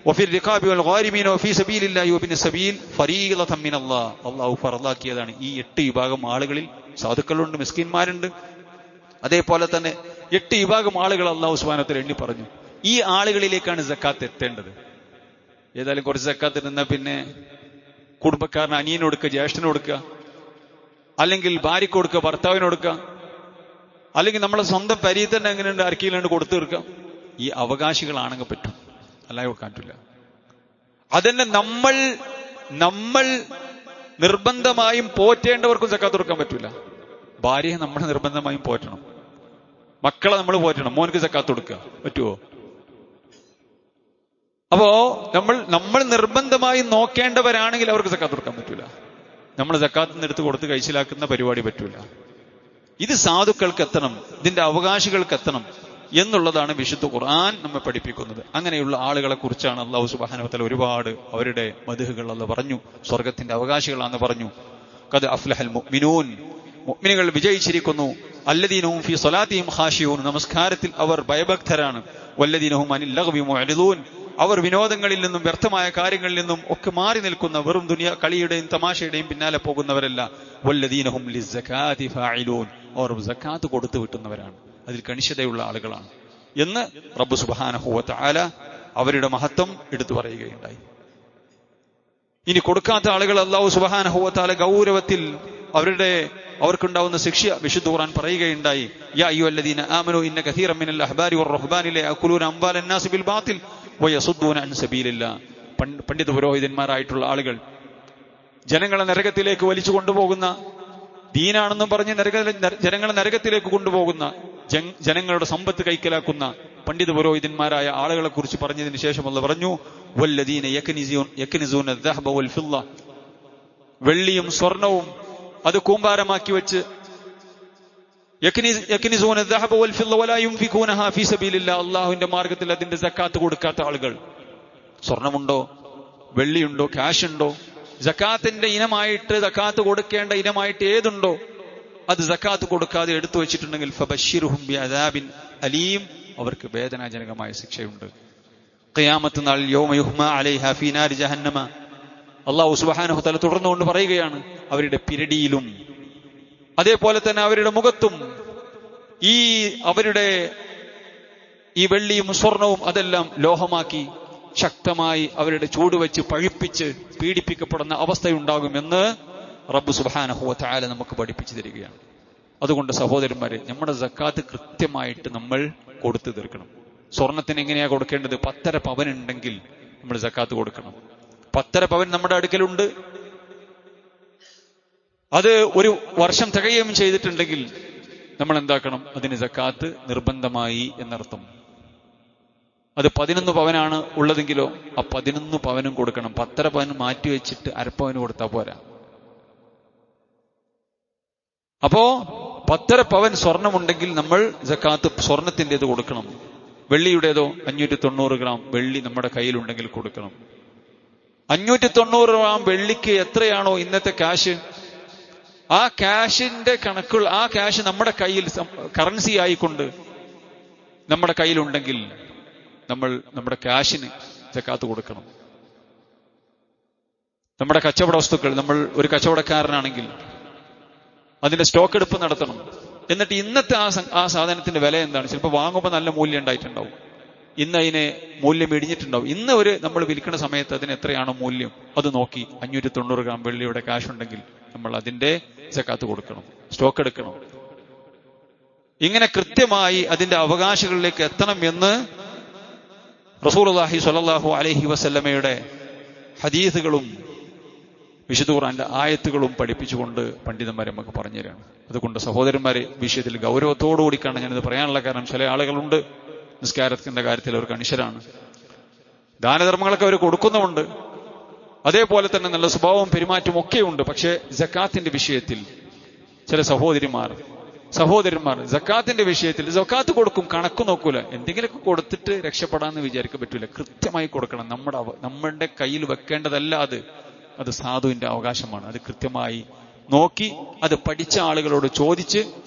വഫിർ റിഖാബി വൽ ഗാരിമീന വഫീ സബീലില്ലാഹി വബിൻ സബീൽ ഫരീളതൻ മിനല്ലാഹ്. അല്ലാഹു ഫർളാക്കിയതാണ്. ഈ 8 വിഭാഗം ആളുകളിൽ സാധുക്കളുണ്ട്, മിസ്കിന്മാരുണ്ട്, അതേപോലെ തന്നെ 8 വിഭാഗം ആളുകൾ അല്ലാഹു സുബ്ഹാനഹു വ തആല എണ്ണി പറഞ്ഞു. ഈ ആളുകളിലേക്കാണ് സക്കാത്ത് എത്തേണ്ടത്. ഏതായാലും കുറച്ച് സക്കാത്ത് നിന്നാൽ പിന്നെ കുടുംബക്കാരന് അനിയന് കൊടുക്കുക, ജ്യേഷ്ഠന് കൊടുക്കുക, അല്ലെങ്കിൽ ഭാര്യക്ക് കൊടുക്കുക, ഭർത്താവിന് കൊടുക്കുക, അല്ലെങ്കിൽ നമ്മളെ സ്വന്തം പരിയിൽ തന്നെ എങ്ങനെയുണ്ട് ആർക്കെങ്കിലും കൊടുത്തു തീർക്കാം. ഈ അവകാശികളാണെങ്കിൽ പറ്റും, അല്ലാതെ കൊടുക്കാൻ പറ്റില്ല. അതന്നെ നമ്മൾ നിർബന്ധമായും പോറ്റേണ്ടവർക്കും സക്കാത്ത് കൊടുക്കാൻ പറ്റൂല. ഭാര്യയെ നമ്മൾ നിർബന്ധമായും പോറ്റണം, മക്കളെ നമ്മൾ പോറ്റണം, മോനക്ക് സക്കാത്ത് കൊടുക്കുക പറ്റുമോ? അപ്പോ നമ്മൾ നിർബന്ധമായും നോക്കേണ്ടവരാണെങ്കിൽ അവർക്ക് സക്കാത്ത് കൊടുക്കാൻ പറ്റൂല. നമ്മൾ സക്കാത്ത് എടുത്ത് കൊടുത്ത് കഴിച്ചിലാക്കുന്ന പരിപാടി പറ്റൂല. ഇത് സാധുക്കൾക്ക് എത്തണം, ഇതിന്റെ അവകാശികൾക്ക് എത്തണം എന്നുള്ളതാണ് വിശുദ്ധ ഖുർആൻ നമ്മെ പഠിപ്പിക്കുന്നത്. അങ്ങനെയുള്ള ആളുകളെ കുറിച്ചാണ് അല്ലാഹു സുബ്ഹാനഹു വ തആല ഒരുപാട് അവരുടെ മദ്ഹുകൾ അല്ലാഹു പറഞ്ഞു. സ്വർഗത്തിന്റെ അവകാശികളാണെന്ന് പറഞ്ഞു. ഖദ് അഫ്ലഹൽ മുഅ്മിനൂൻ, മുഅ്മിനുകൾ വിജയിച്ചിരിക്കുന്നു. അല്ലദീനഹും ഫീ സ്വലാത്തിഹിം ഖാശിഊൻ, നമസ്കാരത്തിൽ അവർ ഭയഭക്തരാണ്. വല്ലദീനഹും അനിൽ ലഗ്വി മുഅ്രിദൂൻ, അവർ വിനോദങ്ങളിൽ നിന്നും വ്യർത്ഥമായ കാര്യങ്ങളിൽ നിന്നും ഒക്കെ മാറി നിൽക്കുന്ന, വെറും ദുനിയ കളിയുടെയും തമാശയുടെയും പിന്നാലെ പോകുന്നവരല്ല. വല്ലദീനഹും ലിസ്സകാതി ഫാഇലൂൻ, അവർ സക്കാത്ത് കൊടുത്തു വിട്ടുന്നവരാണ്, അതിൽ കണിശതയുള്ള ആളുകളാണ് എന്ന് റബ്ബ് സുബ്ഹാനഹു വ തആല അവരുടെ മഹത്വം എടുത്തു പറയുകയുണ്ടായി. ഇനി കൊടുക്കാത്ത ആളുകൾ അല്ലാഹു സുബ്ഹാനഹു വ തആല ഗൗരവത്തിൽ അവർക്കുണ്ടാവുന്ന ശിക്ഷ വിശുദ്ധ ഖുർആൻ പറയുകയുണ്ടായി. യാ അയ്യുഹല്ലദീന ആമനൂ ഇന്ന കസീറൻ മിനൽ അഹ്ബാരി വർ-റുഹ്ബാനി ലയഅകുലൂന അംവാലൻ നാസി ബിൽ ബാത്തിൽ വയസുദ്ദൂന അൻ സബീലില്ലാ. പണ്ഡിത പുരോഹിതന്മാരായിട്ടുള്ള ആളുകൾ ജനങ്ങളെ നരകത്തിലേക്ക് വലിച്ചു കൊണ്ടുപോകുന്ന, ദീനാണെന്നും പറഞ്ഞ് ജനങ്ങളെ നരകത്തിലേക്ക് കൊണ്ടുപോകുന്ന, ജനങ്ങളുടെ സമ്പത്ത് കൈക്കലാക്കുന്ന പണ്ഡിത പുരോഹിതന്മാരായ ആളുകളെ കുറിച്ച് പറഞ്ഞതിന് ശേഷം അല്ലാഹു പറഞ്ഞു, വല്ലദീന യക്നിസൂന അദ്ദഹബ വൽ ഫിദ്ദ, വെള്ളിയും സ്വർണവും അത് കൂമ്പാരമാക്കി വെച്ച്, യക്നിസൂന അദ്ദഹബ വൽ ഫിദ്ദ വലാ യുൻഫിഖൂനഹാ ഫീ സബീലില്ലാ, അല്ലാഹുവിന്റെ മാർഗ്ഗത്തിൽ അതിന്റെ സക്കാത്ത് കൊടുക്കാത്ത ആളുകൾ. സ്വർണമുണ്ടോ, വെള്ളിയുണ്ടോ, ക്യാഷ് ഉണ്ടോ, സക്കാത്തിന്റെ ഇനമായിട്ട്, സക്കാത്ത് കൊടുക്കേണ്ട ഇനമായിട്ട് ഏതുണ്ടോ അത് സക്കാത്ത് കൊടുക്കാതെ എടുത്തു വെച്ചിട്ടുണ്ടെങ്കിൽ ഫബശ്ശിർഹും ബിഅദാബിൻ അലീം, അവർക്ക് വേദനാജനകമായ ശിക്ഷയുണ്ട്. ഖിയാമത്ത് നാൾ യൗമ യുഹ്മാ അലൈഹാ ഫീ നാരി ജഹന്നമ, അല്ലാഹു സുബ്ഹാനഹു തആല തുടർന്നുകൊണ്ട് പറയുകയാണ്, അവരുടെ പിരടിയിലും അതേപോലെ തന്നെ അവരുടെ മുഖത്തും അവരുടെ ഈ വെള്ളിയും സ്വർണവും അതെല്ലാം ലോഹമാക്കി ശക്തമായി അവരുടെ ചൂട് വെച്ച് പഴിപ്പിച്ച് പീഡിപ്പിക്കപ്പെടുന്ന അവസ്ഥയുണ്ടാകുമെന്ന് റബ്ബ് സുബ്ഹാനഹു വ തആല നമുക്ക് പഠിപ്പിച്ചു തരികയാണ്. അതുകൊണ്ട് സഹോദരന്മാരെ, നമ്മുടെ സക്കാത്ത് കൃത്യമായിട്ട് നമ്മൾ കൊടുത്തു തീർക്കണം. സ്വർണത്തിന് എങ്ങനെയാ കൊടുക്കേണ്ടത്? 10.5 പവൻ ഉണ്ടെങ്കിൽ നമ്മൾ സക്കാത്ത് കൊടുക്കണം. 10.5 പവൻ നമ്മുടെ അടുക്കലുണ്ട്, അത് ഒരു വർഷം തികയുകയും ചെയ്തിട്ടുണ്ടെങ്കിൽ നമ്മൾ എന്താക്കണം? അതിന് സക്കാത്ത് നിർബന്ധമായി എന്നർത്ഥം. അത് 11 പവനാണ് ഉള്ളതെങ്കിലോ ആ 11 പവനും കൊടുക്കണം. 10.5 പവൻ മാറ്റി വെച്ചിട്ട് 1/2 പവന് കൊടുത്താൽ പോരാ. അപ്പോ 10.5 പവൻ സ്വർണമുണ്ടെങ്കിൽ നമ്മൾ സക്കാത്ത് സ്വർണത്തിൻ്റെത് കൊടുക്കണം. വെള്ളിയുടേതോ 590 ഗ്രാം വെള്ളി നമ്മുടെ കയ്യിലുണ്ടെങ്കിൽ കൊടുക്കണം. 590 ഗ്രാം വെള്ളിക്ക് എത്രയാണോ ഇന്നത്തെ ക്യാഷ്, ആ ക്യാഷിന്റെ കണക്കുകൾ, ആ ക്യാഷ് നമ്മുടെ കയ്യിൽ കറൻസി ആയിക്കൊണ്ട് നമ്മുടെ കയ്യിലുണ്ടെങ്കിൽ നമ്മൾ നമ്മുടെ ക്യാഷിന് സക്കാത്ത് കൊടുക്കണം. നമ്മുടെ കച്ചവട വസ്തുക്കൾ, നമ്മൾ ഒരു കച്ചവടക്കാരനാണെങ്കിൽ അതിന്റെ സ്റ്റോക്ക് എടുപ്പ് നടത്തണം. എന്നിട്ട് ഇന്നത്തെ ആ സാധനത്തിന്റെ വില എന്താണ്? ചിലപ്പോൾ വാങ്ങുമ്പോൾ നല്ല മൂല്യം ഉണ്ടായിട്ടുണ്ടാവും, ഇന്ന് അതിനെ മൂല്യം ഇടിഞ്ഞിട്ടുണ്ടാവും. ഇന്ന് നമ്മൾ വിൽക്കുന്ന സമയത്ത് അതിന് എത്രയാണോ മൂല്യം അത് നോക്കി 590 ഗ്രാം വെള്ളിയുടെ കാശ് ഉണ്ടെങ്കിൽ നമ്മൾ അതിന്റെ സക്കാത്ത് കൊടുക്കണം, സ്റ്റോക്ക് എടുക്കണം. ഇങ്ങനെ കൃത്യമായി അതിന്റെ അവകാശികളിലേക്ക് എത്തണം എന്ന് റസൂലുള്ളാഹി സ്വല്ലല്ലാഹു അലൈഹി വസല്ലമയുടെ ഹദീസുകളും വിശുദ്ധ ഖുർആന്റെ ആയത്തുകളും പഠിപ്പിച്ചുകൊണ്ട് പണ്ഡിതന്മാർ നമുക്ക് പറഞ്ഞു തരാണ്. അതുകൊണ്ട് സഹോദരന്മാരെ, വിഷയത്തിൽ ഗൗരവത്തോടുകൂടിക്കാണ് ഞാനിത് പറയാനുള്ള കാരണം, ചില ആളുകളുണ്ട് നിസ്കാരത്തിന്റെ കാര്യത്തിൽ അവർക്ക് അനിശരാണ്, ദാനധർമ്മങ്ങളൊക്കെ അവർ കൊടുക്കുന്നുമുണ്ട്, അതേപോലെ തന്നെ നല്ല സ്വഭാവവും പെരുമാറ്റവും ഒക്കെയുണ്ട്. പക്ഷെ സക്കാത്തിന്റെ വിഷയത്തിൽ ചില സഹോദരന്മാർ സക്കാത്തിന്റെ വിഷയത്തിൽ സക്കാത്ത് കൊടുക്കും, കണക്ക് നോക്കൂല. എന്തെങ്കിലുമൊക്കെ കൊടുത്തിട്ട് രക്ഷപ്പെടാന്ന് വിചാരിക്കാൻ പറ്റൂല. കൃത്യമായി കൊടുക്കണം. നമ്മുടെ കയ്യിൽ വെക്കേണ്ടതല്ല അത് സാധുവിന്റെ അവകാശമാണ്. അത് കൃത്യമായി നോക്കി അത് പഠിച്ച ആളുകളോട് ചോദിച്ച്,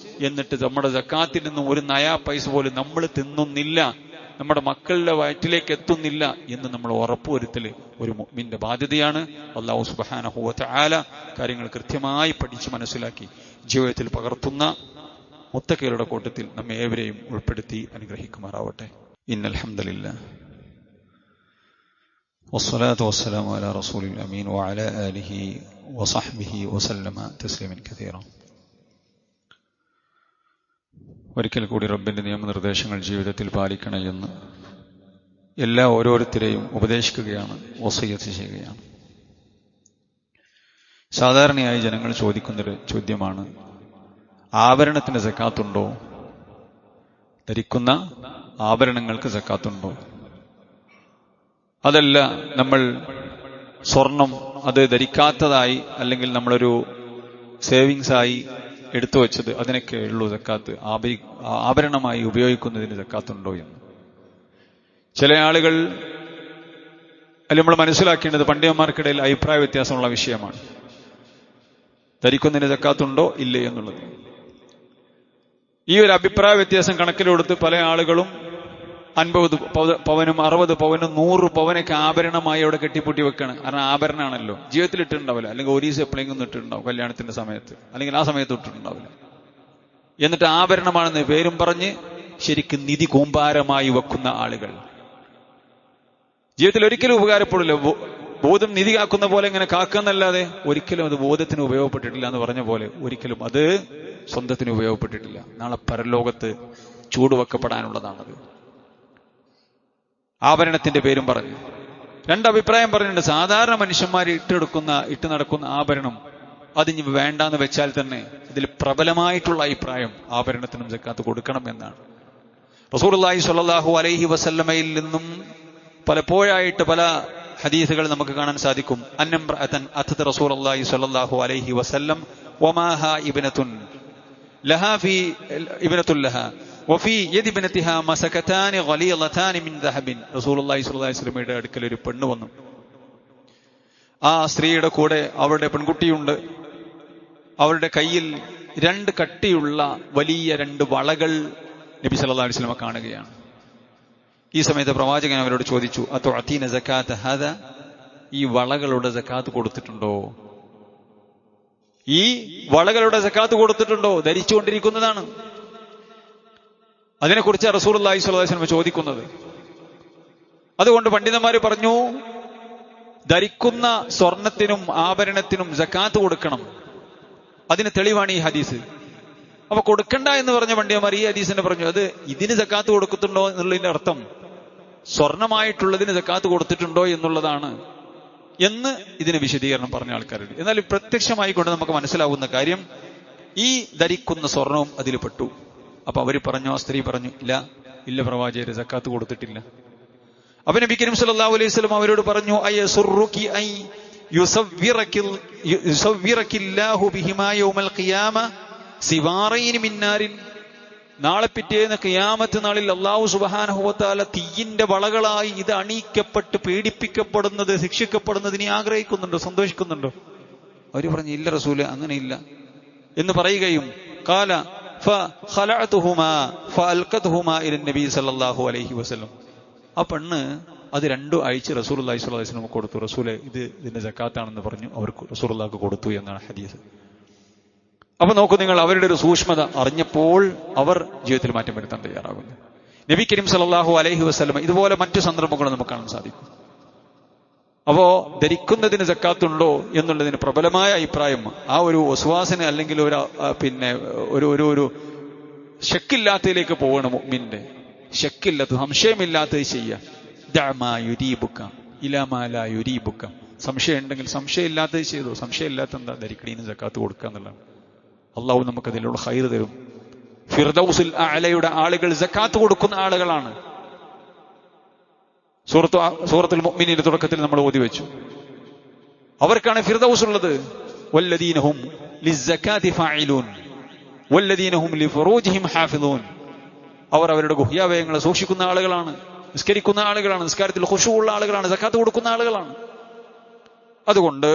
എന്നിട്ട് നമ്മുടെ സക്കാത്തിൽ നിന്നും ഒരു നയാ പൈസ പോലും നമ്മൾ തിന്നുന്നില്ല, നമ്മുടെ മക്കളുടെ വയറ്റിലേക്ക് എത്തുന്നില്ല എന്ന് നമ്മൾ ഉറപ്പുവരുത്തൽ ഒരു മുഅ്മിന്റെ ബാധ്യതയാണ്. അല്ലാഹു സുബ്ഹാനഹു വ തആല കാര്യങ്ങൾ കൃത്യമായി പഠിച്ച് മനസ്സിലാക്കി ജീവിതത്തിൽ പകർത്തുന്ന മുത്തഖീകളുടെ കൂട്ടത്തിൽ നമ്മെ ഏവരെയും ഉൾപ്പെടുത്തി അനുഗ്രഹിക്കുമാറാവട്ടെ. ഇന്നൽ ഹംദുലില്ലാഹ് വസ്സലാത്തു വസ്സലാമു അലാ റസൂലിൽ അമീൻ വഅലാ ആലിഹി വസഹ്ബിഹി വസല്ലമ തസ്ലീമൻ കസീറ. ഒരിക്കൽ കൂടി റബ്ബിന്റെ നിയമനിർദ്ദേശങ്ങൾ ജീവിതത്തിൽ പാലിക്കണമെന്ന് ഓരോരുത്തരെയും ഉപദേശിക്കുകയാണ്, വസിയ്യത്ത് ചെയ്യുകയാണ്. സാധാരണയായി ജനങ്ങൾ ചോദിക്കുന്നൊരു ചോദ്യമാണ്, ആഭരണത്തിന് സക്കാത്തുണ്ടോ? ധരിക്കുന്ന ആഭരണങ്ങൾക്ക് സക്കാത്തുണ്ടോ? അതല്ല, നമ്മൾ സ്വർണം അത് ധരിക്കാത്തതായി അല്ലെങ്കിൽ നമ്മളൊരു സേവിങ്സ് ആയി എടുത്തു വെച്ചത്, അതിനൊക്കെ ഉള്ളൂ സക്കാത്ത്, ആഭരണമായി ഉപയോഗിക്കുന്നതിന് സക്കാത്തുണ്ടോ എന്ന് ചില ആളുകൾ നമ്മൾ മനസ്സിലാക്കേണ്ടത് പണ്ഡിതന്മാർക്കിടയിൽ അഭിപ്രായ വ്യത്യാസമുള്ള വിഷയമാണ്. ധരിക്കുന്നതിന് സക്കാത്തുണ്ടോ ഇല്ലേ എന്നുള്ളത്. ഈ ഒരു അഭിപ്രായ വ്യത്യാസം കണക്കിലെടുത്ത് പല ആളുകളും 50 പവനും 60 പവനും 100 പവനൊക്കെ ആഭരണമായി അവിടെ കെട്ടിപ്പൂട്ടി വെക്കാണ്. കാരണം ആഭരണമാണല്ലോ, ജീവിതത്തിൽ ഇട്ടിട്ടുണ്ടാവില്ല, അല്ലെങ്കിൽ ഒരു ദിവസം എപ്പോഴെങ്കിലും ഇട്ടിട്ടുണ്ടാവും, കല്യാണത്തിന്റെ സമയത്ത് അല്ലെങ്കിൽ ആ സമയത്ത് ഇട്ടിട്ടുണ്ടാവില്ല. എന്നിട്ട് ആഭരണമാണെന്ന് പേരും പറഞ്ഞ് ശരിക്കും നിധി കൂമ്പാരമായി വെക്കുന്ന ആളുകൾ ജീവിതത്തിൽ ഒരിക്കലും ഉപകാരപ്പെടില്ല. ബോധം നിധി കാക്കുന്ന പോലെ ഇങ്ങനെ കാക്കുന്നല്ലാതെ ഒരിക്കലും അത് ബോധത്തിന് ഉപയോഗപ്പെട്ടിട്ടില്ല എന്ന് പറഞ്ഞ പോലെ ഒരിക്കലും അത് സ്വന്തത്തിന് ഉപയോഗപ്പെട്ടിട്ടില്ല. നാളെ പരലോകത്ത് ചൂടുവെക്കപ്പെടാനുള്ളതാണത്. ആഭരണത്തിന്റെ പേരും പറഞ്ഞു 2 അഭിപ്രായം പറഞ്ഞിട്ടുണ്ട്. സാധാരണ മനുഷ്യന്മാർ ഇട്ട് നടക്കുന്ന ആഭരണം അതിന് വേണ്ടാന്ന് വെച്ചാൽ തന്നെ ഇതിൽ പ്രബലമായിട്ടുള്ള അഭിപ്രായം ആഭരണത്തിനും സക്കാത്ത് കൊടുക്കണം എന്നാണ്. റസൂലുള്ളാഹി സ്വല്ലല്ലാഹു അലൈഹി വസല്ലമയിൽ നിന്നും പലപ്പോഴായിട്ട് പല ഹദീസുകൾ നമുക്ക് കാണാൻ സാധിക്കും. അന്നംറഅതൻ അത്തത് റസൂലുള്ളാഹി സ്വല്ലല്ലാഹു അലൈഹി വസല്ലം വമാഹാ ഇബ്നത്തുൻ ലഹാ ഫീ ഇബ്നത്തുൻ ലഹാ വഫീ യദി ഇബ്നതിഹാ മസകതാനി ഗലീളതാനി മിൻ ദഹബിൻ. റസൂലുള്ളാഹി സ്വല്ലല്ലാഹു അലൈഹി വസല്ലമയുടെ അടുക്കൽ ഒരു പെണ്ണ് വന്നു. ആ സ്ത്രീയുടെ കൂടെ അവരുടെ പെൺകുട്ടിയുണ്ട്. അവരുടെ കയ്യിൽ രണ്ട് കട്ടിയുള്ള വലിയ രണ്ട് വളകൾ നബി സല്ലല്ലാഹു അലൈഹി വസല്ലം കാണുകയാണ്. ഈ സമയത്ത് പ്രവാചകൻ അവരോട് ചോദിച്ചു, അതുഅതീന സകാത്ത ഹദ, ഈ വളകളുടെ സകാത്ത് കൊടുത്തിട്ടുണ്ടോ? ഈ വളകളുടെ സകാത്ത് കൊടുത്തിട്ടുണ്ടോ? ധരിച്ചുകൊണ്ടിരിക്കുന്നതാണ്. അതിനെക്കുറിച്ച് റസൂലുള്ളാഹി സ്വല്ലല്ലാഹു അലൈഹി വസല്ലം ചോദിക്കുന്നത്. അതുകൊണ്ട് പണ്ഡിതന്മാര് പറഞ്ഞു, ധരിക്കുന്ന സ്വർണത്തിനും ആഭരണത്തിനും സകാത്ത് കൊടുക്കണം. അതിന് തെളിവാണ് ഈ ഹദീസ്. അപ്പൊ കൊടുക്കണ്ട എന്ന് പറഞ്ഞ പണ്ഡിതന്മാർ ഈ ഹദീസിനെ പറഞ്ഞു, അത് ഇതിന് സകാത്ത് കൊടുക്കുന്നുണ്ടോ എന്നുള്ളതിന്റെ അർത്ഥം സ്വർണമായിട്ടുള്ളതിന് സകാത്ത് കൊടുത്തിട്ടുണ്ടോ എന്നുള്ളതാണ് എന്ന് ഇതിന് വിശദീകരണം പറഞ്ഞ ആൾക്കാരുണ്ട്. എന്നാൽ പ്രത്യക്ഷമായി കൊണ്ട് നമുക്ക് മനസ്സിലാവുന്ന കാര്യം, ഈ ധരിക്കുന്ന സ്വർണവും അതിൽ പെട്ടു. അപ്പൊ അവര് പറഞ്ഞു, ആ സ്ത്രീ പറഞ്ഞു, ഇല്ല പ്രവാചകരെ, സക്കാത്ത് കൊടുത്തിട്ടില്ല. അപ്പൊ നബി കരീം സല്ലല്ലാഹു അലൈഹി വസല്ലം അവരോട് പറഞ്ഞു, അയസുറുകി ഐ യുസവ്വിറകില്ലാഹു ബിഹിമാ യൗമൽ ഖിയാമ സിവാറൈൻ മിൻ നാരിൻ. നാളെ പിറ്റേന്ന് ഖിയാമത്ത് നാളിൽ അല്ലാഹു സുബ്ഹാനഹു വ തആല തീയിന്റെ വളകളായി ഇത് അണിയിക്കപ്പെട്ട് പീഡിപ്പിക്കപ്പെടുന്നത്, ശിക്ഷിക്കപ്പെടുന്നത് നീ ആഗ്രഹിക്കുന്നുണ്ടോ, സന്തോഷിക്കുന്നുണ്ടോ? അവര് പറഞ്ഞു, ഇല്ല റസൂല്, അങ്ങനെയില്ല എന്ന് പറയുകയും ഖാല ഫഖലഅതുഹുമാ ഫഅൽഖതുഹുമാ ഇല നബി സല്ലല്ലാഹു അലൈഹി വസല്ലം. ആ പെണ്ണ് അത് രണ്ടും അയച്ച് റസൂലുള്ളാഹി സ്വല്ലല്ലാഹു അലൈഹി വസല്ലം കൊടുത്തു. റസൂലെ, ഇതിന്റെ സക്കാത്താണെന്ന് പറഞ്ഞു അവർക്ക് റസൂലുള്ളാഹിക്ക് കൊടുത്തു എന്നാണ് ഹദീസ്. അപ്പൊ നോക്കൂ നിങ്ങൾ, അവരുടെ ഒരു സൂക്ഷ്മത അറിഞ്ഞപ്പോൾ അവർ ജീവിതത്തിൽ മാറ്റം വരുത്താൻ തയ്യാറാകുന്നു. നബി കരീം സല്ലല്ലാഹു അലൈഹി വസല്ലം ഇതുപോലെ മറ്റു സന്ദർഭങ്ങളും നമുക്ക് കാണാൻ സാധിക്കും. അപ്പോ ധരിക്കുന്നതിന് സക്കാത്തുണ്ടോ എന്നുള്ളതിന് പ്രബലമായ അഭിപ്രായം ആ ഒരു വസ്വാസിന് അല്ലെങ്കിൽ ഒരു ശക്കില്ലാത്തതിലേക്ക് പോകണം. മുഅ്മിന്റെ ശക്കില്ലാത്ത, സംശയമില്ലാത്തത് ചെയ്യുക. ദഅമാ യുരീബുക ഇലാ മാ ലാ യുരീബുക. സംശയം ഉണ്ടെങ്കിൽ സംശയമില്ലാത്തത് ചെയ്തു. സംശയമില്ലാത്ത എന്താ? ധരിക്കണീന് സക്കാത്ത് കൊടുക്കുക എന്നുള്ളതാണ്. അള്ളാഹു നമുക്ക് അതിലുള്ള ഖൈർ തരും. ഫിർദൗസുൽ അഅലയുടെ ആളുകൾ സക്കാത്ത് കൊടുക്കുന്ന ആളുകളാണ്. സൂറത്തുൽ മുഅ്മിനീന്റെ തുടക്കത്തിൽ നമ്മൾ ഓതി വെച്ചു, അവർക്കാണ് ഫിർദൗസ് ഉള്ളത്. വല്ലദീന ഹും ലിസ്സകാത്തി ഫാഇലൂൻ വല്ലദീന ഹും ലിഫുറൂജിഹിം ഹാഫിളൂൻ. അവർ അവരുടെ ഗുഹ്യാവയവങ്ങളെ സൂക്ഷിക്കുന്ന ആളുകളാണ്, നിസ്കരിക്കുന്ന ആളുകളാണ്, നിസ്കാരത്തിൽ ഖുശൂ ഉള്ള ആളുകളാണ്, സക്കാത്ത് കൊടുക്കുന്ന ആളുകളാണ്. അതുകൊണ്ട്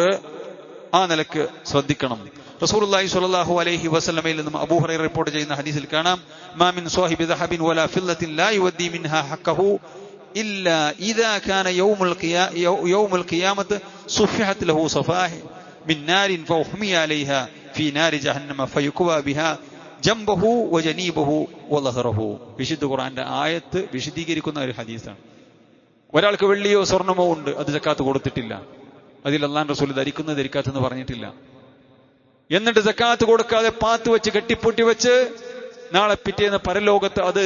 ആ നിലക്ക് ശ്രദ്ധിക്കണം. റസൂലുള്ളാഹി സ്വല്ലല്ലാഹു അലൈഹി വസല്ലമയിൽ നിന്നും അബൂ ഹുറൈറ റിപ്പോർട്ട് ചെയ്യുന്ന ഹദീസിൽ കാണാം, മാ മിൻ സ്വാഹിബി ദഹബിൻ വലാ ഫില്ലത്തിൻ ലാ യുവദ്ദി മിൻഹാ ഹഖഹു ഇല്ലാ ഇദാ കാന യൗമുൽ ഖിയാമത്ത് സുഫിഹത് ലഹു സഫാഹി മിൻ നാരിൻ ഫഉഹ്മിയ അലൈഹാ ഫീ നാരി ജഹന്നമ ഫയുക്വാ ബിഹാ ജംബഹു വജനീബഹു വളഹറഹു. വിശുദ്ധ ഖുർആന്റെ ആയത്ത് വിശദീകരിക്കുന്ന ഒരു ഹദീസാണ്. ഒരാൾക്ക് വെള്ളിയോ സ്വർണമോ ഉണ്ട്, അത് സക്കാത്ത് കൊടുത്തിട്ടില്ല, അതിൽ അല്ലാഹുവിന്റെ റസൂൽ ധരിക്കുന്നത് ധരിക്കാത്തെന്ന് പറഞ്ഞിട്ടില്ല. എന്നിട്ട് സക്കാത്ത് കൊടുക്കാതെ പാത്ത് വെച്ച് കെട്ടിപ്പൊട്ടി വെച്ച് നാളെ പിറ്റേന്ന് പരലോകത്ത് അത്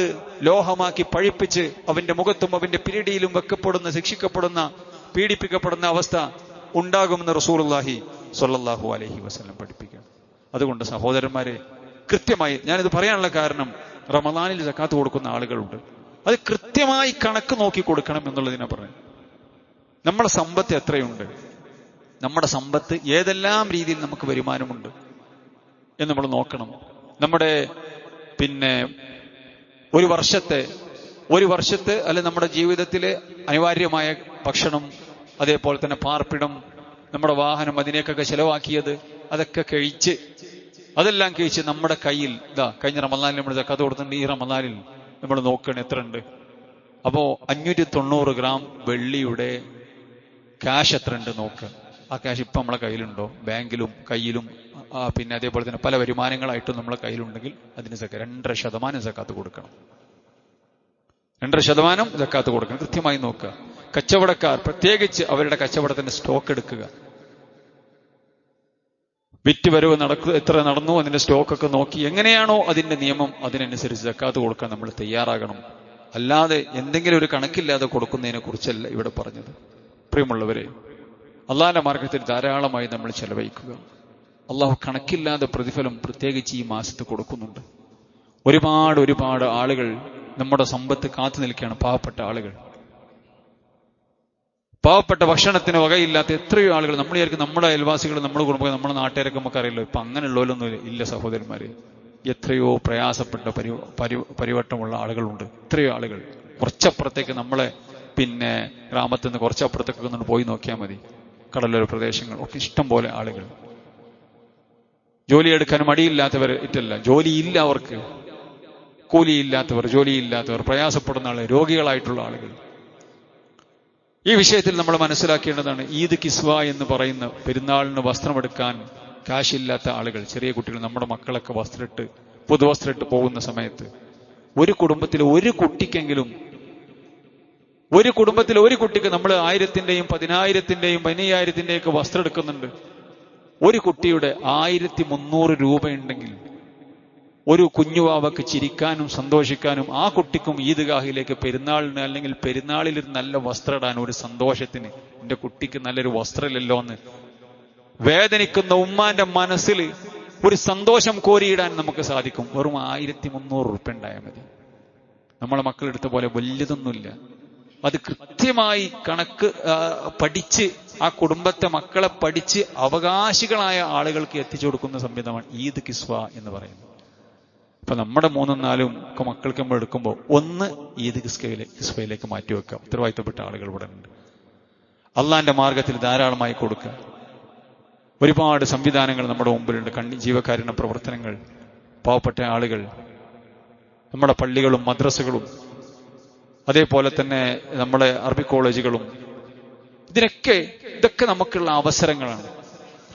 ലോഹമാക്കി പഴിപ്പിച്ച് അവന്റെ മുഖത്തും അവന്റെ പിരടിയിലും വെക്കപ്പെടുന്ന, ശിക്ഷിക്കപ്പെടുന്ന, പീഡിപ്പിക്കപ്പെടുന്ന അവസ്ഥ ഉണ്ടാകുമെന്ന് റസൂലുള്ളാഹി സ്വല്ലല്ലാഹു അലൈഹി വസല്ലം പഠിപ്പിക്കുക. അതുകൊണ്ട് സഹോദരന്മാരെ, കൃത്യമായി ഞാനിത് പറയാനുള്ള കാരണം, റമദാനിൽ സക്കാത്ത് കൊടുക്കുന്ന ആളുകളുണ്ട്, അത് കൃത്യമായി കണക്ക് നോക്കി കൊടുക്കണം എന്നുള്ളതിനാ പറഞ്ഞു. നമ്മുടെ സമ്പത്ത് എത്രയുണ്ട്, നമ്മുടെ സമ്പത്ത് ഏതെല്ലാം രീതിയിൽ നമുക്ക് വരുമാനമുണ്ട് എന്ന് നമ്മൾ നോക്കണം. നമ്മുടെ ഒരു വർഷത്തെ അല്ലെ നമ്മുടെ ജീവിതത്തിലെ അനിവാര്യമായ ഭക്ഷണം, അതേപോലെ തന്നെ പാർപ്പിടം, നമ്മുടെ വാഹനം, അതിനേക്കൊക്കെ ചെലവാക്കിയത്, അതെല്ലാം കഴിച്ച് നമ്മുടെ കയ്യിൽ കഴിഞ്ഞ റമദാനിൽ നമ്മൾ സക്കാത്ത് കൊടുത്തിട്ടുണ്ട്. ഈ റമദാനിൽ നമ്മൾ നോക്കണം എത്ര ഉണ്ട്. അപ്പോ 590 ഗ്രാം വെള്ളിയുടെ ക്യാഷ് എത്ര ഉണ്ട് നോക്കുക. ആ ക്യാഷ് ഇപ്പം നമ്മളെ കയ്യിലുണ്ടോ? ബാങ്കിലും കയ്യിലും അതേപോലെ തന്നെ പല വരുമാനങ്ങളായിട്ടും നമ്മളെ കയ്യിലുണ്ടെങ്കിൽ അതിന് 2.5% സക്കാത്ത് കൊടുക്കണം. 2.5% സക്കാത്ത് കൊടുക്കണം. കൃത്യമായി നോക്കുക. കച്ചവടക്കാർ പ്രത്യേകിച്ച് അവരുടെ കച്ചവടത്തിന്റെ സ്റ്റോക്ക് എടുക്കുക. വിറ്റ് വരവ് എത്ര നടന്നു, അതിന്റെ സ്റ്റോക്കൊക്കെ നോക്കി എങ്ങനെയാണോ അതിന്റെ നിയമം, അതിനനുസരിച്ച് സക്കാത്ത് കൊടുക്കാൻ നമ്മൾ തയ്യാറാകണം. അല്ലാതെ എന്തെങ്കിലും ഒരു കണക്കില്ലാതെ കൊടുക്കുന്നതിനെ കുറിച്ചല്ല ഇവിടെ പറഞ്ഞത്. പ്രിയമുള്ളവരെ, അള്ളാഹിന്റെ മാർഗത്തിൽ ധാരാളമായി നമ്മൾ ചെലവഴിക്കുക. അള്ളാഹു കണക്കില്ലാതെ പ്രതിഫലം പ്രത്യേകിച്ച് ഈ മാസത്ത് കൊടുക്കുന്നുണ്ട്. ഒരുപാട് ആളുകൾ നമ്മുടെ സമ്പത്ത് കാത്തു നിൽക്കുകയാണ്. പാവപ്പെട്ട ആളുകൾ, പാവപ്പെട്ട ഭക്ഷണത്തിന് വകയില്ലാത്ത എത്രയോ ആളുകൾ. നമ്മൾ വിചാരിക്കും നമ്മുടെ അയൽവാസികൾ, നമ്മുടെ കുടുംബം, നമ്മുടെ നാട്ടുകാരൊക്കെ നമുക്കറിയില്ലോ. ഇപ്പൊ അങ്ങനെയുള്ളവരൊന്നും ഇല്ല സഹോദരന്മാരെ. എത്രയോ പ്രയാസപ്പെട്ട പരിവട്ടമുള്ള ആളുകളുണ്ട്. എത്രയോ ആളുകൾ. കുറച്ചപ്പുറത്തേക്ക് നമ്മളെ ഗ്രാമത്തിൽ നിന്ന് കുറച്ചപ്പുറത്തേക്ക് ഒന്ന് പോയി നോക്കിയാൽ മതി. കടലോര പ്രദേശങ്ങൾ ഒക്കെ ഇഷ്ടം പോലെ ആളുകൾ. ജോലിയെടുക്കാൻ മടിയില്ലാത്തവർ ഇറ്റല്ല, ജോലിയില്ല അവർക്ക്, കൂലിയില്ലാത്തവർ, ജോലിയില്ലാത്തവർ, പ്രയാസപ്പെടുന്ന ആളുകൾ, രോഗികളായിട്ടുള്ള ആളുകൾ. ഈ വിഷയത്തിൽ നമ്മൾ മനസ്സിലാക്കേണ്ടതാണ്, ഈദ് കിസ്വ എന്ന് പറയുന്ന പെരുന്നാളിന് വസ്ത്രമെടുക്കാൻ കാശില്ലാത്ത ആളുകൾ, ചെറിയ കുട്ടികൾ, നമ്മുടെ മക്കളൊക്കെ പുതുവസ്ത്രമിട്ട് പോകുന്ന സമയത്ത് ഒരു കുടുംബത്തിൽ ഒരു കുട്ടിക്കെങ്കിലും, ഒരു കുടുംബത്തിൽ ഒരു കുട്ടിക്ക് നമ്മൾ 1000-ന്റെയും 10,000-ന്റെയും 15,000-ന്റെയും ഒക്കെ വസ്ത്രം എടുക്കുന്നുണ്ട്. ഒരു കുട്ടിയുടെ 1300 രൂപയുണ്ടെങ്കിൽ ഒരു കുഞ്ഞുവാവക്ക് ചിരിക്കാനും സന്തോഷിക്കാനും ആ കുട്ടിക്കും ഈദ്ഗാഹിലേക്ക് പെരുന്നാളിന് അല്ലെങ്കിൽ പെരുന്നാളിൽ ഒരു നല്ല വസ്ത്രം ഇടാൻ, ഒരു സന്തോഷത്തിന്, എന്റെ കുട്ടിക്ക് നല്ലൊരു വസ്ത്രമില്ലല്ലോ എന്ന് വേദനിക്കുന്ന ഉമ്മാന്റെ മനസ്സിൽ ഒരു സന്തോഷം കോരിയിടാൻ നമുക്ക് സാധിക്കും. വെറും 1300 രൂപ ഉണ്ടായാൽ മതി. നമ്മളെ മക്കളെടുത്ത പോലെ വലിയതൊന്നുമില്ല. അത് കൃത്യമായി കണക്ക് പഠിച്ച് ആ കുടുംബത്തെ, മക്കളെ പഠിച്ച് അവകാശികളായ ആളുകൾക്ക് എത്തിച്ചു കൊടുക്കുന്ന സംവിധാനമാണ് ഈദ് കിസ്വ എന്ന് പറയുന്നത്. അപ്പൊ നമ്മുടെ 3-4 ഒക്കെ മക്കൾക്ക് നമ്മൾ എടുക്കുമ്പോൾ ഒന്ന് ഈദ് കിസ്വയിലേക്ക് മാറ്റിവെക്കുക. ഉത്തരവാദിത്തപ്പെട്ട ആളുകൾ ഇവിടെ ഉണ്ട്. അള്ളാന്റെ മാർഗത്തിൽ ധാരാളമായി കൊടുക്കുക. ഒരുപാട് സംവിധാനങ്ങൾ നമ്മുടെ മുമ്പിലുണ്ട്. ജീവകാരുണ്യ പ്രവർത്തനങ്ങൾ, പാവപ്പെട്ട ആളുകൾ, നമ്മുടെ പള്ളികളും മദ്രസകളും, അതേപോലെ തന്നെ നമ്മുടെ അറബി കോളേജുകളും, ഇതൊക്കെ നമുക്കുള്ള അവസരങ്ങളാണ്.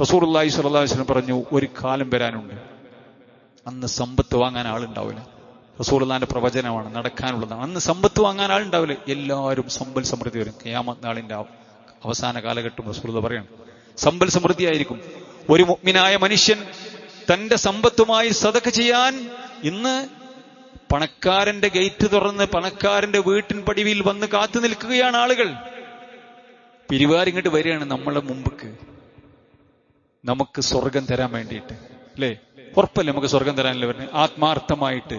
റസൂലുള്ളാഹി സ്വല്ലല്ലാഹു അലൈഹി വസല്ലം പറഞ്ഞു, ഒരു കാലം വരാനുണ്ട് അന്ന് സമ്പത്ത് വാങ്ങാൻ ആളുണ്ടാവില്ല. റസൂലുള്ളാഹിന്റെ പ്രവചനമാണ്, നടക്കാനുള്ളതാണ്. അന്ന് സമ്പത്ത് വാങ്ങാൻ ആളുണ്ടാവില്ല, എല്ലാവരും സമ്പൽ സമൃദ്ധി വരും. ഖിയാമത്ത് നാളിന്റെ അവസാന കാലഘട്ടം റസൂലുള്ളാഹി പറയാണ്, സമ്പൽ സമൃദ്ധിയായിരിക്കും. ഒരു മുഅ്മിനായ മനുഷ്യൻ തന്റെ സമ്പത്തുമായി സദഖ ചെയ്യാൻ ഇന്ന് പണക്കാരന്റെ ഗേറ്റ് തുറന്ന് പണക്കാരന്റെ വീട്ടിൻ പടിവിൽ വന്ന് കാത്തു നിൽക്കുകയാണ് ആളുകൾ. പിരിവാരിങ്ങോട്ട് വരികയാണ് നമ്മളെ മുമ്പക്ക്, നമുക്ക് സ്വർഗം തരാൻ വേണ്ടിയിട്ട്, അല്ലേ? ഉറപ്പല്ലേ നമുക്ക് സ്വർഗം തരാനല്ലേ വരുന്നത്? ആത്മാർത്ഥമായിട്ട്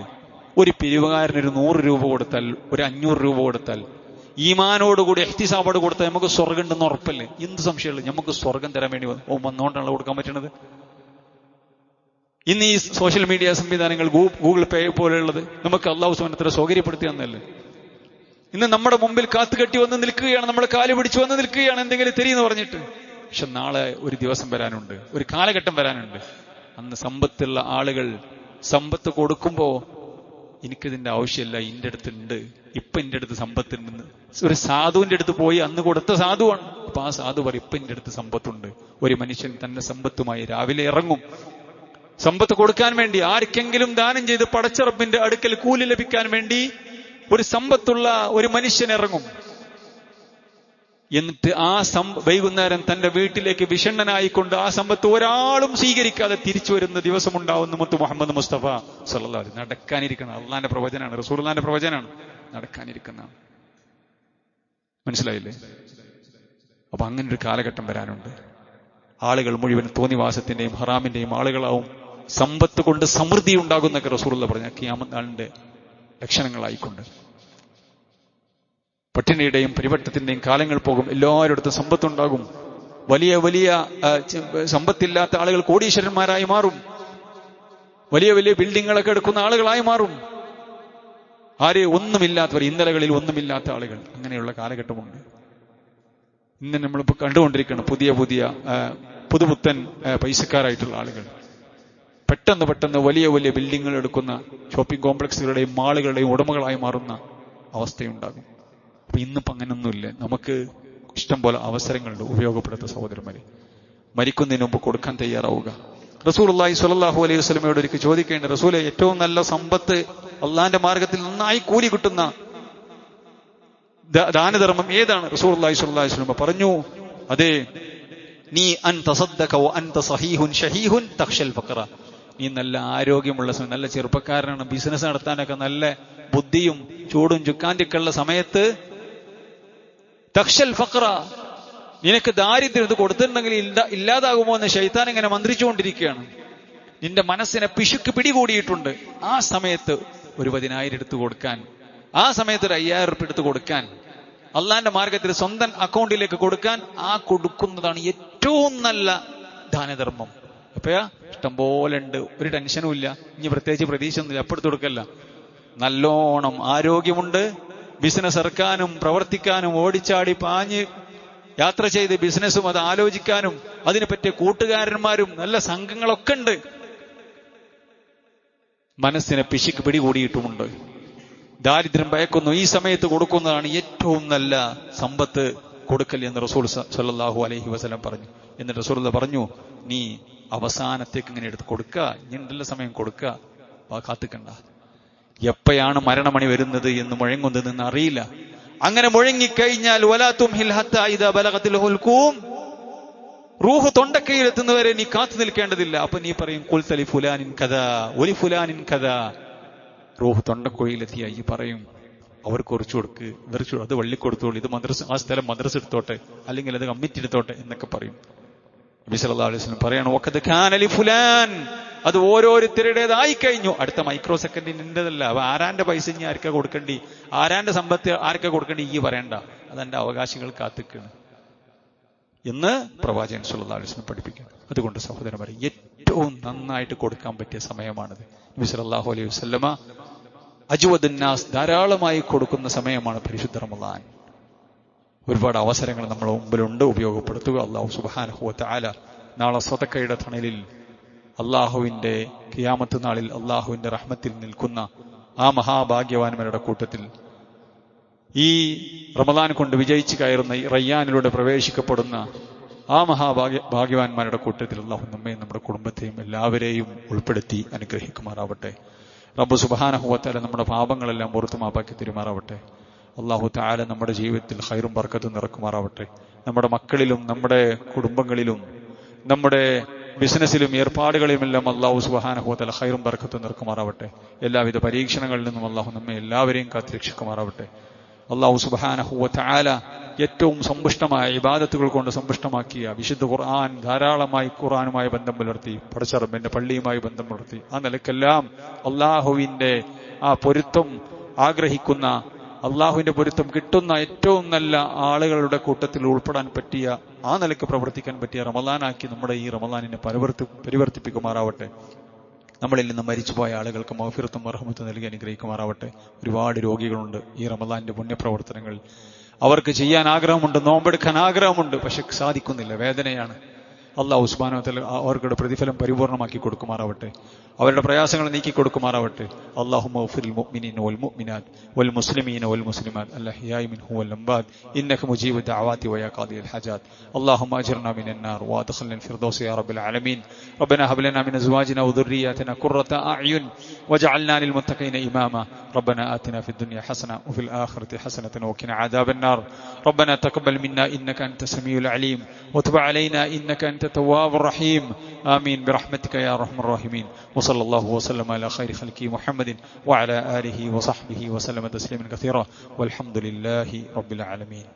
ഒരു പിരിവുകാരനൊരു 100 രൂപ കൊടുത്താൽ, ഒരു 500 രൂപ കൊടുത്താൽ, ഈമാനോടുകൂടി ഇഹ്തിസാബോട് കൊടുത്താൽ നമുക്ക് സ്വർഗം ഉണ്ടെന്ന് ഉറപ്പല്ലേ? എന്ത് സംശയമുള്ളൂ? നമുക്ക് സ്വർഗം തരാൻ വേണ്ടി വന്നുകൊണ്ടാണല്ലോ കൊടുക്കാൻ പറ്റുന്നത്. ഇന്ന് ഈ സോഷ്യൽ മീഡിയ സംവിധാനങ്ങൾ, ഗൂഗിൾ പേ പോലെയുള്ളത് നമുക്ക് അള്ളാഹു സുബ്ഹാനഹു വ തആല സൗകര്യപ്പെടുത്തി തന്നല്ലേ. ഇന്ന് നമ്മുടെ മുമ്പിൽ കാത്തുകെട്ടി വന്ന് നിൽക്കുകയാണ്, നമ്മുടെ കാല് പിടിച്ചു വന്ന് നിൽക്കുകയാണ്, എന്തെങ്കിലും തിരിയെന്ന് പറഞ്ഞിട്ട്. പക്ഷെ നാളെ ഒരു ദിവസം വരാനുണ്ട്, ഒരു കാലഘട്ടം വരാനുണ്ട്. അന്ന് സമ്പത്തുള്ള ആളുകൾ സമ്പത്ത് കൊടുക്കുമ്പോ എനിക്കിതിന്റെ ആവശ്യമില്ല, ഇന്റെ അടുത്തുണ്ട്, ഇപ്പൊ എന്റെ അടുത്ത് സമ്പത്തുണ്ടെന്ന് ഒരു സാധുവിന്റെ അടുത്ത് പോയി അന്ന് കൊടുത്ത സാധുവാണ്. അപ്പൊ ആ സാധു പറയും, ഇപ്പൊ എന്റെ അടുത്ത് സമ്പത്തുണ്ട്. ഒരു മനുഷ്യൻ തന്റെ സമ്പത്തുമായി രാവിലെ ഇറങ്ങും, സമ്പത്ത് കൊടുക്കാൻ വേണ്ടി, ആർക്കെങ്കിലും ദാനം ചെയ്ത് പടച്ച റബ്ബിന്റെ അടുക്കൽ കൂലി ലഭിക്കാൻ വേണ്ടി ഒരു സമ്പത്തുള്ള ഒരു മനുഷ്യൻ ഇറങ്ങും. എന്നിട്ട് ആ വൈകുന്നേരം തന്റെ വീട്ടിലേക്ക് വിഷണ്ണനായിക്കൊണ്ട് ആ സമ്പത്ത് ഒരാളും സ്വീകരിക്കാതെ തിരിച്ചു വരുന്ന ദിവസം ഉണ്ടാവുന്ന മുത്ത് മുഹമ്മദ് മുസ്തഫ സല്ലല്ലാഹു അലൈഹി വസല്ലം. നടക്കാനിരിക്കുന്ന അള്ളാന്റെ പ്രവചനാണ്, റസൂലുള്ളാഹിന്റെ പ്രവചനാണ്, നടക്കാനിരിക്കുന്നതാണ്. മനസ്സിലായില്ലേ? അപ്പൊ അങ്ങനെ ഒരു കാലഘട്ടം വരാനുണ്ട്. ആളുകൾ മുഴുവൻ തോന്നിവാസത്തിന്റെയും ഹറാമിന്റെയും ആളുകളാവും. സമ്പത്ത് കൊണ്ട് സമൃദ്ധി ഉണ്ടാകുന്നൊക്കെ റസൂലുള്ളാഹി പറഞ്ഞ ഖിയാമത്ത് നാളിന്റെ ലക്ഷണങ്ങളായിക്കൊണ്ട്. പട്ടിണിയുടെയും പരിവട്ടത്തിന്റെയും കാലങ്ങൾ പോകും. എല്ലാവരുടെ സമ്പത്തുണ്ടാകും. വലിയ വലിയ സമ്പത്തില്ലാത്ത ആളുകൾ കോടീശ്വരന്മാരായി മാറും. വലിയ വലിയ ബിൽഡിങ്ങുകളൊക്കെ എടുക്കുന്ന ആളുകളായി മാറും. ഒന്നുമില്ലാത്തവർ, ഇന്നലകളിൽ ഒന്നുമില്ലാത്ത ആളുകൾ, അങ്ങനെയുള്ള കാലഘട്ടമുണ്ട്. ഇന്ന് നമ്മളിപ്പോൾ കണ്ടുകൊണ്ടിരിക്കണം പുതിയ പുതിയ പുതുപുത്തൻ പൈസക്കാരായിട്ടുള്ള ആളുകൾ പെട്ടെന്ന് വലിയ വലിയ ബിൽഡിങ്ങുകൾ എടുക്കുന്ന, ഷോപ്പിംഗ് കോംപ്ലക്സുകളുടെയും മാളുകളുടെയും ഉടമകളായി മാറുന്ന അവസ്ഥയുണ്ടാകും. അപ്പൊ ഇന്നിപ്പോ അങ്ങനൊന്നുമില്ല. നമുക്ക് ഇഷ്ടം പോലെ അവസരങ്ങളുണ്ട്. ഉപയോഗപ്പെടുത്ത സഹോദരന്മാരെ, മരിക്കുന്നതിന് മുമ്പ് കൊടുക്കാൻ തയ്യാറാവുക. റസൂലുള്ളാഹി സ്വല്ലല്ലാഹു അലൈഹി വസല്ലമയോട് ഒരിക്കൽ ചോദിക്കേണ്ട, റസൂലെ ഏറ്റവും നല്ല സമ്പത്ത് അള്ളാന്റെ മാർഗത്തിൽ നന്നായി കൂലി കിട്ടുന്ന ദാനധർമ്മം ഏതാണ്? റസൂലുള്ളാഹി സ്വല്ലല്ലാഹു അലൈഹി വസല്ലം പറഞ്ഞു, അതെ, നീ അൻ തസദ്ദഖ വ അൻത സഹീഹുൻ ഷഹീഹുൻ തഖ്ശൽ ഫഖറ. നീ നല്ല ആരോഗ്യമുള്ള സമയം, നല്ല ചെറുപ്പക്കാരനാണ്, ബിസിനസ് നടത്താനൊക്കെ നല്ല ബുദ്ധിയും ചൂടും ചുക്കാന്തിക്കുള്ള സമയത്ത് തഖ്ശൽ ഫഖറ, നിനക്ക് ദാരിദ്ര്യം ഇത് കൊടുത്തിട്ടുണ്ടെങ്കിൽ ഇല്ലാതാകുമോ എന്ന് ശൈത്താൻ ഇങ്ങനെ മന്ത്രിച്ചുകൊണ്ടിരിക്കുകയാണ്. നിന്റെ മനസ്സിനെ പിശുക്ക് പിടികൂടിയിട്ടുണ്ട്. ആ സമയത്ത് ഒരു 10,000 എടുത്തു കൊടുക്കാൻ, ആ സമയത്ത് ഒരു 5,000 ഉറുപ്പിക എടുത്ത് കൊടുക്കാൻ, അള്ളാന്റെ മാർഗത്തിൽ സ്വന്തം അക്കൗണ്ടിലേക്ക് കൊടുക്കാൻ, ആ കൊടുക്കുന്നതാണ് ഏറ്റവും നല്ല ദാനധർമ്മം. അപ്പയാ ഇഷ്ടം പോലെ ഉണ്ട്, ഒരു ടെൻഷനും ഇല്ല, ഇനി പ്രത്യേകിച്ച് പ്രതീക്ഷ ഒന്നുമില്ല, എപ്പെടുത്ത് കൊടുക്കല്ല. നല്ലോണം ആരോഗ്യമുണ്ട്, ബിസിനസ് ഇറക്കാനും പ്രവർത്തിക്കാനും ഓടിച്ചാടി പാഞ്ഞ് യാത്ര ചെയ്ത് ബിസിനസ്സും അത് ആലോചിക്കാനും അതിനെ പറ്റിയ കൂട്ടുകാരന്മാരും നല്ല സംഘങ്ങളൊക്കെ ഉണ്ട്. മനസ്സിനെ പിശുക്ക് പിടികൂടിയിട്ടുമുണ്ട്. ദാരിദ്ര്യം ഭയക്കുന്നു. ഈ സമയത്ത് കൊടുക്കുന്നതാണ് ഏറ്റവും നല്ല സമ്പത്ത് കൊടുക്കൽ എന്ന് റസൂൽ സല്ലല്ലാഹു അലൈഹി വസല്ലം പറഞ്ഞു. എന്നിട്ട് റസൂൽ പറഞ്ഞു, നീ അവസാനത്തേക്ക് ഇങ്ങനെ എടുത്ത് കൊടുക്കുക, ഇങ്ങനെയുള്ള സമയം കൊടുക്കുക, കാത്തിക്കണ്ട. എപ്പോഴാണ് മരണമണി വരുന്നത് എന്ന് മുഴങ്ങുന്നതെന്ന് അറിയില്ല. അങ്ങനെ മുഴങ്ങിക്കഴിഞ്ഞാൽ വലാ തുംഹിൽ ഹത്താ ഇദാ ബലഗത്തിൽ ഹുൽകൂം, റൂഹ് തൊണ്ടക്കൈയിലെത്തുന്നവരെ നീ കാത്തു നിൽക്കേണ്ടതില്ല. അപ്പൊ നീ പറയും ഖുൽത ലി ഫുലാനിൻ കദാ വലി ഫുലാനിൻ കദാ. റൂഹ് തൊണ്ടക്കോയിലെത്തിയ ഈ പറയും, അവർക്ക് കുറച്ചു കൊടുക്ക്, ഇവർക്ക് അത് വള്ളി കൊടുത്തോളൂ, ഇത് മദ്രസ, ആ സ്ഥലം മദ്രസ എടുത്തോട്ടെ, അല്ലെങ്കിൽ അത് കമ്മിറ്റി എടുത്തോട്ടെ എന്നൊക്കെ പറയും. നബി സല്ലല്ലാഹു അലൈഹി വസല്ലം പറയാണ്, വഖദ് കാന ലി ഫുലാൻ, അത് ഓരോരുത്തരുടേതായി കഴിഞ്ഞു. അടുത്ത മൈക്രോ സെക്കൻഡിന് നിന്റേതല്ല. അപ്പൊ ആരാന്റെ പൈസ ഇനി ആർക്കാ കൊടുക്കേണ്ടി, ആരാന്റെ സമ്പത്ത് ആർക്കാ കൊടുക്കേണ്ടി ഈ പറയണ്ട, അതെന്റെ അവകാശികൾ കാത്തിക്കാണ് എന്ന് പ്രവാചകൻ സല്ലല്ലാഹു അലൈഹി വസല്ലം പഠിപ്പിക്കുന്നു. അതുകൊണ്ട് സഹോദരന്മാരെ, ഏറ്റവും നന്നായിട്ട് കൊടുക്കാൻ പറ്റിയ സമയമാണിത്. നബി സല്ലല്ലാഹു അലൈഹി വസല്ലമ അജ്വദുന്നാസ് ധാരാളമായി കൊടുക്കുന്ന സമയമാണ് പരിശുദ്ധ റമളാൻ. ഒരുപാട് അവസരങ്ങൾ നമ്മുടെ മുമ്പിലുണ്ട്, ഉപയോഗപ്പെടുത്തുക. അല്ലാഹു സുബ്ഹാനഹു വ തആല നാളെ സദഖയുടെ തണലിൽ, അള്ളാഹുവിന്റെ ഖിയാമത്ത് നാളിൽ അള്ളാഹുവിന്റെ റഹ്മത്തിൽ നിൽക്കുന്ന ആ മഹാഭാഗ്യവാന്മാരുടെ കൂട്ടത്തിൽ, ഈ റമളാൻ കൊണ്ട് വിജയിച്ചു കയറുന്ന ഈ റയ്യാനിലൂടെ പ്രവേശിക്കപ്പെടുന്ന ആ ഭാഗ്യവാന്മാരുടെ കൂട്ടത്തിൽ അള്ളാഹു നമ്മയും നമ്മുടെ കുടുംബത്തെയും എല്ലാവരെയും ഉൾപ്പെടുത്തി അനുഗ്രഹിക്കുമാറാവട്ടെ. റബ്ബ് സുബ്ഹാനഹു വ തആല നമ്മുടെ പാപങ്ങളെല്ലാം പുറത്തു മാപ്പാക്കി തരുമാറാവട്ടെ. അള്ളാഹു തആല നമ്മുടെ ജീവിതത്തിൽ ഖൈറും ബർക്കത്തും നിറക്കുമാറാവട്ടെ. നമ്മുടെ മക്കളിലും നമ്മുടെ കുടുംബങ്ങളിലും നമ്മുടെ ബിസിനസ്സിലും ഏർപ്പാടുകളിലുമെല്ലാം അള്ളാഹു സുബ്ഹാനഹു വ തആല ഖൈറും ബർക്കത്തും നിറക്കുമാറാവട്ടെ. എല്ലാവിധ പരീക്ഷണങ്ങളിൽ നിന്നും അള്ളാഹു നമ്മെ എല്ലാവരെയും കാത്തുരക്ഷിക്കുമാറാവട്ടെ. അള്ളാഹു സുബ്ഹാനഹു വ തആല ഏറ്റവും സമ്പുഷ്ടമായ ഇബാദത്തുകൾ കൊണ്ട് സമ്പുഷ്ടമാക്കിയ വിശുദ്ധ ഖുർആൻ ധാരാളമായി ഖുർആനുമായി ബന്ധം പുലർത്തി, പടച്ച റബ്ബിന്റെ പള്ളിയുമായി ബന്ധം പുലർത്തി, ആ നിലക്കെല്ലാം അള്ളാഹുവിന്റെ ആ പൊരുത്തം ആഗ്രഹിക്കുന്ന, അള്ളാഹുവിന്റെ പൊരുത്തം കിട്ടുന്ന ഏറ്റവും നല്ല ആളുകളുടെ കൂട്ടത്തിൽ ഉൾപ്പെടാൻ പറ്റിയ, ആ നിലയ്ക്ക് പ്രവർത്തിക്കാൻ പറ്റിയ റമളാനാക്കി നമ്മുടെ ഈ റമളാനിനെ പരിവർത്തിപ്പിക്കുമാറാവട്ടെ. നമ്മളിൽ നിന്ന് മരിച്ചുപോയ ആളുകൾക്ക് മഗ്ഫിറത്തും റഹ്മത്തും നൽകി അനുഗ്രഹിക്കുമാറാവട്ടെ. ഒരുപാട് രോഗികളുണ്ട് ഈ റമളാന്റെ പുണ്യപ്രവർത്തനങ്ങൾ. അവർക്ക് ചെയ്യാൻ ആഗ്രഹമുണ്ട്, നോമ്പെടുക്കാൻ ആഗ്രഹമുണ്ട്, പക്ഷെ സാധിക്കുന്നില്ല, വേദനയാണ്. അല്ലാഹു സുബ്ഹാനഹു വ തആല അവരുടെ പ്രതിഫലം പരിപൂർണമാക്കി കൊടുക്കുമാറാവട്ടെ. അവരുടെ പ്രയാസങ്ങൾ നീക്കി കൊടുക്കുമാറാവട്ടെ. അല്ലാഹുമ്മ ഗ്ഫിറിൽ മുഅ്മിനീന വൽ മുഅ്മിനാത്ത് വൽ മുസ്ലിമീന വൽ മുസ്ലിമാത്ത് അൽഹയാഇ മിൻഹും വൽ അംവാത് ഇന്നക മുജീബു ദഅവാതി വയാ ഖാദിയൽ ഹജാത്ത്. അല്ലാഹുമ്മ അജിർനാ മിനൻ നാർ വഅദ്ഖിൽനാൽ ഫിർദൗസ യാ റബ്ബൽ ആലമീൻ. റബ്ബനാ ഹബ് ലനാ മിൻ അസ്വാജിനാ വദുർരിയ്യാതിനാ ഖുർറത അഅ്യുൻ വജഅൽനാ ലിൽ മുത്തഖീന ഇമാമാ. റബ്ബനാ ആതിനാ ഫിദ് ദുനിയ ഹസന വഫിൽ ആഖിറതി ഹസനതൻ വഖിനാ അദാബൻ നാർ. റബ്ബനാ തഖബ്ബൽ മിന്നാ ഇന്നക അൻത സമീഉൽ അലീം വതുബ് അലൈനാ ഇന്നക അൻത തവ്വാബുർ റഹീം. ആമീൻ ബിറഹ്മതിക യാ അർഹമർ റഹീമീൻ. വസല്ലല്ലാഹു വസല്ലമ അലാ ഖൈരി ഖൽഖി മുഹമ്മദിൻ വഅലാ ആലിഹി വസഹ്ബിഹി വസല്ലമ തസ്ലീമൻ കസീറ വൽഹംദുലില്ലാഹി റബ്ബിൽ ആലമീൻ.